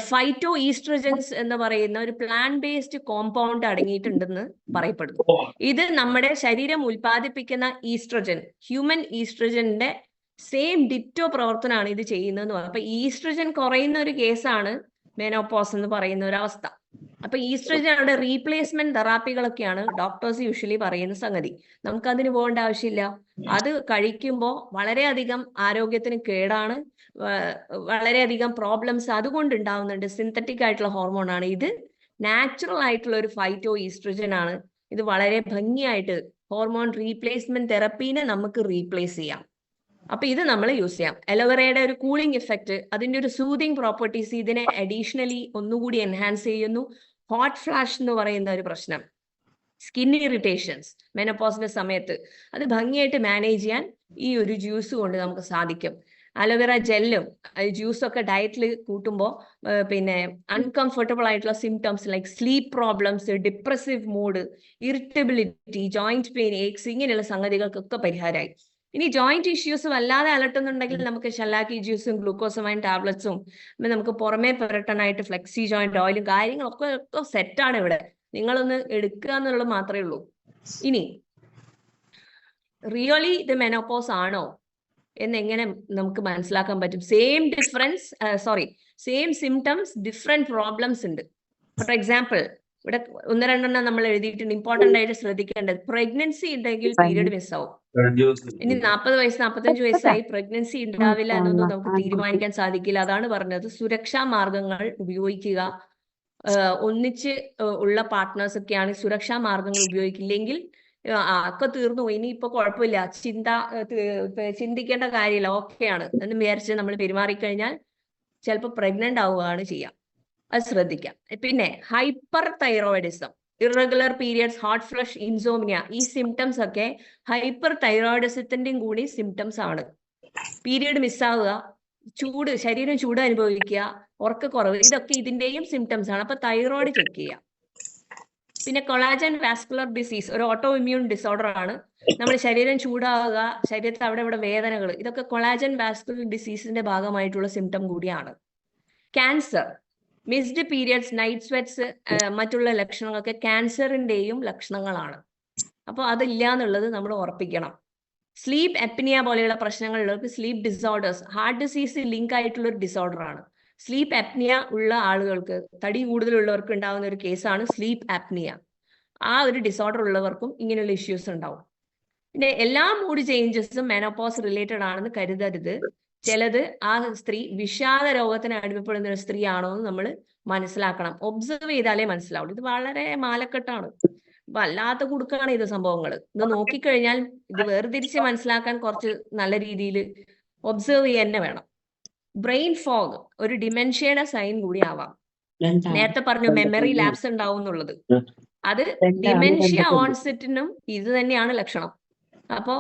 ഫൈറ്റോ ഈസ്ട്രജൻസ് എന്ന് പറയുന്ന ഒരു പ്ലാന്റ് ബേസ്ഡ് കോമ്പൗണ്ട് അടങ്ങിയിട്ടുണ്ടെന്ന് പറയപ്പെടുന്നു. ഇത് നമ്മുടെ ശരീരം ഉൽപ്പാദിപ്പിക്കുന്ന ഈസ്ട്രജൻ, ഹ്യൂമൻ ഈസ്ട്രജന്റെ സെയിം ഡിറ്റോ പ്രവർത്തനമാണ് ഇത് ചെയ്യുന്നതെന്ന് പറഞ്ഞു. അപ്പൊ ഈസ്ട്രജൻ കുറയുന്ന ഒരു കേസാണ് മെനോപോസ് എന്ന് പറയുന്ന ഒരു അവസ്ഥ. അപ്പൊ ഈസ്ട്രജനുടെ റീപ്ലേസ്മെന്റ് തെറാപ്പികളൊക്കെയാണ് ഡോക്ടേഴ്സ് യൂഷ്വലി പറയുന്ന സംഗതി. നമുക്ക് അതിന് പോകേണ്ട ആവശ്യമില്ല. അത് കഴിക്കുമ്പോൾ വളരെയധികം ആരോഗ്യത്തിന് കേടാണ്, വളരെയധികം പ്രോബ്ലംസ് അതുകൊണ്ട് ഉണ്ടാവുന്നുണ്ട്. സിന്തറ്റിക് ആയിട്ടുള്ള ഹോർമോണാണ് ഇത്. നാച്ചുറൽ ആയിട്ടുള്ള ഒരു ഫൈറ്റോ ഈസ്ട്രജൻ ആണ് ഇത്. വളരെ ഭംഗിയായിട്ട് ഹോർമോൺ റീപ്ലേസ്മെന്റ് തെറപ്പീനെ നമുക്ക് റീപ്ലേസ് ചെയ്യാം. അപ്പൊ ഇത് നമ്മൾ യൂസ് ചെയ്യാം. അലോവേറയുടെ ഒരു കൂളിംഗ് ഇഫക്റ്റ്, അതിന്റെ ഒരു സൂതിങ് പ്രോപ്പർട്ടീസ് ഇതിനെ അഡീഷണലി ഒന്നുകൂടി എൻഹാൻസ് ചെയ്യുന്നു. ഹോട്ട് ഫ്ലാഷ് എന്ന് പറയുന്ന ഒരു പ്രശ്നം, സ്കിൻ ഇറിറ്റേഷൻസ് മെനോപോസിന്റെ സമയത്ത്, അത് ഭംഗിയായിട്ട് മാനേജ് ചെയ്യാൻ ഈ ഒരു ജ്യൂസ് കൊണ്ട് നമുക്ക് സാധിക്കും. അലോവേറ ജെല്ലും ജ്യൂസും ഒക്കെ ഡയറ്റിൽ കൂട്ടുമ്പോൾ പിന്നെ അൺകംഫർട്ടബിൾ ആയിട്ടുള്ള symptoms like sleep problems, depressive mood, irritability, joint pain, aches, ഇങ്ങനെയുള്ള സംഗതികൾക്കൊക്കെ പരിഹാരമായി. ഇനി ജോയിന്റ് ഇഷ്യൂസ് വല്ലാതെ അലട്ടുന്നുണ്ടെങ്കിൽ നമുക്ക് ഷെല്ലാക്കി ജ്യൂസും ഗ്ലൂക്കോസമൈൻ ടാബ്ലറ്റ്സും, നമുക്ക് പുറമേ പുരട്ടാനായിട്ട് ഫ്ലെക്സി ജോയിന്റ് ഓയിലും കാര്യങ്ങളൊക്കെ സെറ്റാണ് ഇവിടെ. നിങ്ങളൊന്ന് എടുക്കുക എന്നുള്ളത് മാത്രമേ ഉള്ളൂ. ഇനി റിയലി ഇത് മെനോപോസ് ആണോ എന്നെങ്ങനെ നമുക്ക് മനസ്സിലാക്കാൻ പറ്റും? സെയിം സിംറ്റംസ് ഡിഫറെന്റ് പ്രോബ്ലംസ് ഉണ്ട്. ഫോർ എക്സാമ്പിൾ ഇവിടെ ഒന്ന് രണ്ടെണ്ണം നമ്മൾ എഴുതിയിട്ടുണ്ട്, ഇമ്പോർട്ടന്റ് ആയിട്ട് ശ്രദ്ധിക്കേണ്ടത്. പ്രഗ്നൻസി ഉണ്ടെങ്കിൽ പീരീഡ് മിസ്സാവും. ഇനി 40 വയസ്സ് 45 വയസ്സായി പ്രഗ്നൻസി ഉണ്ടാവില്ല എന്നൊന്നും നമുക്ക് തീരുമാനിക്കാൻ സാധിക്കില്ല. അതാണ് പറഞ്ഞത്, സുരക്ഷാ മാർഗങ്ങൾ ഉപയോഗിക്കുക. ഒന്നിച്ച് ഉള്ള പാർട്ട്നേഴ്സ് ഒക്കെയാണ് സുരക്ഷാ മാർഗങ്ങൾ ഉപയോഗിക്കില്ലെങ്കിൽ ഒക്കെ തീർന്നു പോയി, ഇനിയിപ്പോ കുഴപ്പമില്ല, ചിന്തിക്കേണ്ട കാര്യമില്ല, ഓക്കെയാണ് എന്ന് വിചാരിച്ച് നമ്മൾ പെരുമാറിക്കഴിഞ്ഞാൽ ചിലപ്പോൾ പ്രഗ്നന്റ് ആവുകയാണ് ചെയ്യാം. അത് ശ്രദ്ധിക്കാം. പിന്നെ hyperthyroidism, irregular periods, hot flush, insomnia, ഈ സിംറ്റംസ് ഒക്കെ ഹൈപ്പർ തൈറോയിഡിസത്തിന്റെയും കൂടി സിംറ്റംസ് ആണ്. പീരിയഡ് മിസ്സാവുക, ശരീരം ചൂട് അനുഭവിക്കുക, ഉറക്കക്കുറവ്, ഇതൊക്കെ ഇതിന്റെയും സിംറ്റംസ് ആണ്. അപ്പൊ തൈറോയിഡ് ചെക്ക് ചെയ്യുക. പിന്നെ കൊളാജൻ വാസ്കുലർ ഡിസീസ് ഒരു ഓട്ടോ ഇമ്മ്യൂൺ ഡിസോർഡർ ആണ്. നമ്മുടെ ശരീരം ചൂടാവുക, ശരീരത്തിൽ അവിടെ ഇവിടെ വേദനകൾ, ഇതൊക്കെ കൊളാജൻ വാസ്കുലർ ഡിസീസിന്റെ ഭാഗമായിട്ടുള്ള സിംറ്റം കൂടിയാണ്. Cancer, missed periods, night sweats, മറ്റുള്ള ലക്ഷണങ്ങളൊക്കെ ക്യാൻസറിന്റെയും ലക്ഷണങ്ങളാണ്. അപ്പോൾ അതില്ല എന്നുള്ളത് നമ്മൾ ഉറപ്പിക്കണം. സ്ലീപ്പ് അപ്നിയ പോലെയുള്ള പ്രശ്നങ്ങളിലേക്ക്, sleep disorders, heart disease link ആയിട്ടുള്ള ഒരു ഡിസോർഡർ ആണ്. സ്ലീപ്പ് അപ്നിയ ഉള്ള ആളുകൾക്ക്, തടി കൂടുതലുള്ളവർക്ക് ഉണ്ടാകുന്ന ഒരു കേസാണ് സ്ലീപ്പ് അപ്നിയ. ആ ഒരു ഡിസോർഡർ ഉള്ളവർക്കും ഇങ്ങനെയുള്ള ഇഷ്യൂസ് ഉണ്ടാവും. പിന്നെ എല്ലാ മൂഡ് ചേഞ്ചസും മെനോപോസ് റിലേറ്റഡ് ആണെന്ന് കരുതരുത്. ചിലത് ആ സ്ത്രീ വിഷാദ രോഗത്തിന് അടിമപ്പെടുന്ന ഒരു സ്ത്രീ ആണോ എന്ന് നമ്മൾ മനസ്സിലാക്കണം. ഒബ്സർവ് ചെയ്താലേ മനസ്സിലാവുള്ളൂ. ഇത് വളരെ മാലക്കെട്ടാണ്, വല്ലാത്ത കുടുക്കാണ് ഇത് സംഭവങ്ങൾ. ഇത് നോക്കിക്കഴിഞ്ഞാൽ ഇത് വേർതിരിച്ച് മനസ്സിലാക്കാൻ കുറച്ച് നല്ല രീതിയിൽ ഒബ്സർവ് ചെയ്യാൻ തന്നെ വേണം. ബ്രെയിൻ ഫോഗ് ഒരു ഡിമെൻഷ്യയുടെ സൈൻ കൂടി ആവാം. നേരത്തെ പറഞ്ഞു മെമ്മറി ലാപ്സ് ഉണ്ടാവും എന്നുള്ളത്. അത് ഡിമെൻഷ്യ ഓൺസെറ്റിനും ഇത് തന്നെയാണ് ലക്ഷണം. അപ്പോ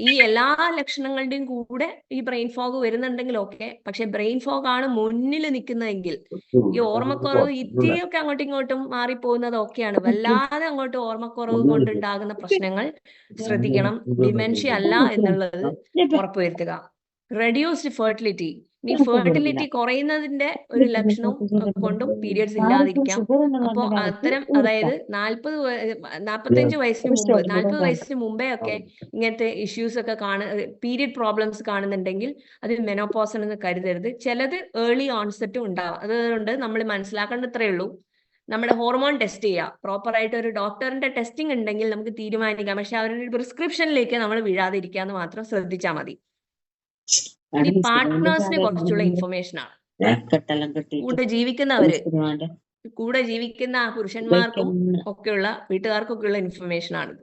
ഈ എല്ലാ ലക്ഷണങ്ങളുടെയും കൂടെ ഈ ബ്രെയിൻ ഫോഗ് വരുന്നുണ്ടെങ്കിൽ ഓക്കെ. പക്ഷെ ബ്രെയിൻ ഫോഗ് ആണ് മുന്നിൽ നിൽക്കുന്നതെങ്കിൽ ഈ ഓർമ്മക്കുറവ് ഇത്തിരിയൊക്കെ അങ്ങോട്ടും ഇങ്ങോട്ടും മാറിപ്പോകുന്നത് ഓക്കെയാണ്. വല്ലാതെ അങ്ങോട്ട് ഓർമ്മക്കുറവ് കൊണ്ടുണ്ടാകുന്ന പ്രശ്നങ്ങൾ ശ്രദ്ധിക്കണം. ഡിമെൻഷ്യ അല്ല എന്നുള്ളത് ഉറപ്പുവരുത്തുക. റെഡ്യൂസ്ഡ് ഫെർട്ടിലിറ്റി, ഈ ഫെർട്ടിലിറ്റി കുറയുന്നതിന്റെ ഒരു ലക്ഷണവും കൊണ്ടും പീരിയഡ്സ് ഇല്ലാതിരിക്കാം. അപ്പോൾ അത്തരം, അതായത് 45 വയസ്സിന് മുമ്പ്, 40 വയസ്സിന് മുമ്പേ ഒക്കെ ഇങ്ങനത്തെ ഇഷ്യൂസ് ഒക്കെ പീരിയഡ് പ്രോബ്ലംസ് കാണുന്നുണ്ടെങ്കിൽ അത് മെനോപോസ് എന്ന് കരുതരുത്. ചിലത് ഏർലി ഓൺസെറ്റും ഉണ്ടാവും. അതുകൊണ്ട് നമ്മൾ മനസ്സിലാക്കേണ്ടത്രേ ഉള്ളൂ, നമ്മുടെ ഹോർമോൺ ടെസ്റ്റ് ചെയ്യുക. പ്രോപ്പറായിട്ട് ഒരു ഡോക്ടറിന്റെ ടെസ്റ്റിംഗ് ഉണ്ടെങ്കിൽ നമുക്ക് തീരുമാനിക്കാം. പക്ഷെ അവരുടെ പ്രിസ്ക്രിപ്ഷനിലേക്ക് നമ്മൾ വീഴാതിരിക്കാന്ന് മാത്രം ശ്രദ്ധിച്ചാൽ മതി. ഇനി പാർട്ട്നേഴ്സിനെ കുറിച്ചുള്ള ഇൻഫർമേഷൻ ആണ്. കൂടെ ജീവിക്കുന്ന പുരുഷന്മാർക്കും ഒക്കെയുള്ള, വീട്ടുകാർക്കൊക്കെയുള്ള ഇൻഫർമേഷൻ ആണിത്.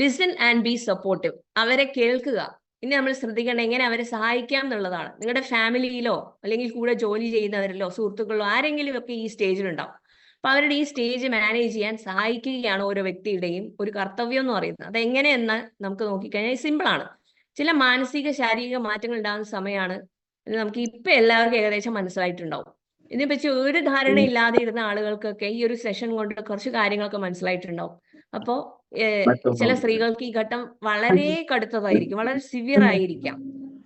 ലിസൺ ആൻഡ് ബി സപ്പോർട്ടീവ്, അവരെ കേൾക്കുക. ഇനി നമ്മൾ ശ്രദ്ധിക്കേണ്ട എങ്ങനെ അവരെ സഹായിക്കാം എന്നുള്ളതാണ്. നിങ്ങളുടെ ഫാമിലിയിലോ അല്ലെങ്കിൽ കൂടെ ജോലി ചെയ്യുന്നവരിലോ സുഹൃത്തുക്കളിലോ ആരെങ്കിലും ഒക്കെ ഈ സ്റ്റേജിലുണ്ടാവും. അപ്പൊ അവരുടെ ഈ സ്റ്റേജ് മാനേജ് ചെയ്യാൻ സഹായിക്കുകയാണ് ഓരോ വ്യക്തിയുടെയും ഒരു കർത്തവ്യം എന്ന് പറയുന്നത്. അതെങ്ങനെയെന്ന് നമുക്ക് നോക്കിക്കഴിഞ്ഞാൽ സിമ്പിളാണ്. ചില മാനസിക ശാരീരിക മാറ്റങ്ങൾ ഉണ്ടാകുന്ന സമയമാണ്. നമുക്ക് ഇപ്പൊ എല്ലാവർക്കും ഏകദേശം മനസ്സിലായിട്ടുണ്ടാവും. ഇതിനെപ്പറ്റി ഒരു ധാരണയില്ലാതെ ഇരുന്ന ആളുകൾക്കൊക്കെ ഈ ഒരു സെഷൻ കൊണ്ട് കുറച്ച് കാര്യങ്ങളൊക്കെ മനസ്സിലായിട്ടുണ്ടാവും. അപ്പോ ചില സ്ത്രീകൾക്ക് ഈ ഘട്ടം വളരെ കടുത്തതായിരിക്കും, വളരെ സിവിയർ ആയിരിക്കാം.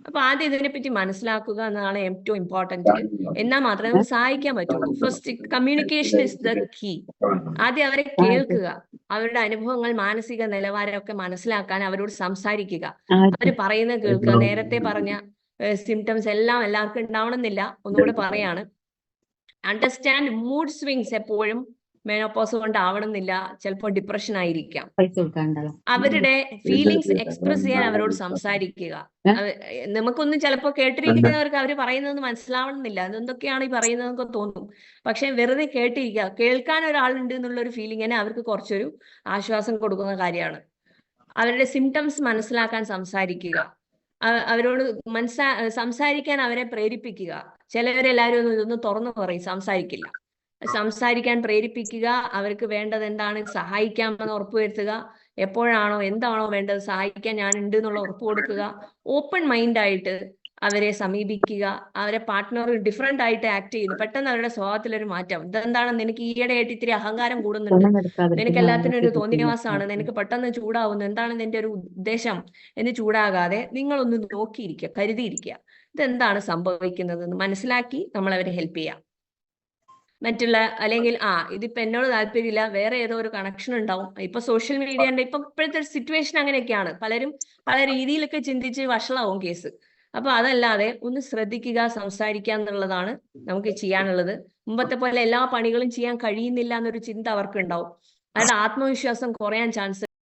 അപ്പൊ ആദ്യം ഇതിനെപ്പറ്റി മനസ്സിലാക്കുക എന്നതാണ് ഏറ്റവും ഇമ്പോർട്ടന്റ്. എന്നാൽ മാത്രമേ നമുക്ക് സഹായിക്കാൻ പറ്റുള്ളൂ. First, communication is the key. ആദ്യം അവരെ കേൾക്കുക, അവരുടെ അനുഭവങ്ങൾ, മാനസിക നിലവാരമൊക്കെ മനസ്സിലാക്കാൻ അവരോട് സംസാരിക്കുക, അവർ പറയുന്നത് കേൾക്കുക. നേരത്തെ പറഞ്ഞ സിംറ്റംസ് എല്ലാം എല്ലാവർക്കും ഉണ്ടാവണമെന്നില്ല. ഒന്നുകൂടെ പറയാണ്, അണ്ടർസ്റ്റാൻഡ് മൂഡ് സ്വിങ്സ് എപ്പോഴും മെനോപോസ് കൊണ്ട് ആവണമെന്നില്ല. ചിലപ്പോൾ ഡിപ്രഷൻ ആയിരിക്കാം. അവരുടെ ഫീലിങ്സ് എക്സ്പ്രസ് ചെയ്യാൻ അവരോട് സംസാരിക്കുക. നമുക്കൊന്നും ചിലപ്പോൾ കേട്ടിരിക്കുന്നവർക്ക് അവർ പറയുന്നത് മനസ്സിലാവണമെന്നില്ല, അതെന്തൊക്കെയാണ് ഈ പറയുന്നതെന്നൊക്കെ തോന്നും. പക്ഷെ വെറുതെ കേട്ടിരിക്കുക, കേൾക്കാൻ ഒരാളുണ്ട് എന്നുള്ള ഒരു ഫീലിങ്ങിനെ അവർക്ക് കുറച്ചൊരു ആശ്വാസം കൊടുക്കുന്ന കാര്യമാണ്. അവരുടെ സിംറ്റംസ് മനസ്സിലാക്കാൻ സംസാരിക്കുക, അവരോട് സംസാരിക്കാൻ അവരെ പ്രേരിപ്പിക്കുക. ചിലവരെല്ലാവരും ഇതൊന്ന് തുറന്നു പറയും, സംസാരിക്കില്ല. സംസാരിക്കാൻ പ്രേരിപ്പിക്കുക, അവർക്ക് വേണ്ടത് എന്താണ് സഹായിക്കാമെന്ന് ഉറപ്പുവരുത്തുക. എപ്പോഴാണോ എന്താണോ വേണ്ടത് സഹായിക്കാൻ ഞാനുണ്ട് എന്നുള്ള ഉറപ്പ് കൊടുക്കുക. ഓപ്പൺ മൈൻഡായിട്ട് അവരെ സമീപിക്കുക. അവരെ പാർട്ട്ണർ ഡിഫറെന്റ് ആയിട്ട് ആക്ട് ചെയ്യുന്നു, പെട്ടെന്ന് അവരുടെ സ്വഭാവത്തിലൊരു മാറ്റം. ഇതെന്താണ്, നിനക്ക് ഈയിടെയായിട്ട് ഇത്തിരി അഹങ്കാരം കൂടുന്നുണ്ട്, നിനക്ക് എല്ലാത്തിനും ഒരു തോന്നിയവാസമാണ്, നിനക്ക് പെട്ടെന്ന് ചൂടാവുന്നു, എന്താണ് നിന്റെ ഒരു ഉദ്ദേശം എന്ന് ചൂടാകാതെ നിങ്ങളൊന്ന് നോക്കിയിരിക്കുക, കരുതിയിരിക്കുക, ഇതെന്താണ് സംഭവിക്കുന്നത് എന്ന് മനസ്സിലാക്കി നമ്മൾ അവരെ ഹെൽപ്പ് ചെയ്യാം. മറ്റുള്ള അല്ലെങ്കിൽ ഇതിപ്പോ എന്നോട് താല്പര്യമില്ല, വേറെ ഏതോ ഒരു കണക്ഷൻ ഉണ്ടാവും. ഇപ്പൊ സോഷ്യൽ മീഡിയന്റെ ഇപ്പോഴത്തെ സിറ്റുവേഷൻ അങ്ങനെയൊക്കെയാണ്, പലരും പല രീതിയിലൊക്കെ ചിന്തിച്ച് വഷളാവും കേസ്. അപ്പൊ അതല്ലാതെ ഒന്ന് ശ്രദ്ധിക്കുക, സംസാരിക്കുക എന്നുള്ളതാണ് നമുക്ക് ചെയ്യാനുള്ളത്. മുമ്പത്തെ പോലെ എല്ലാ പണികളും ചെയ്യാൻ കഴിയുന്നില്ല എന്നൊരു ചിന്ത അവർക്ക് ഉണ്ടാവും. അവരുടെ ആത്മവിശ്വാസം കുറയാൻ ചാൻസ്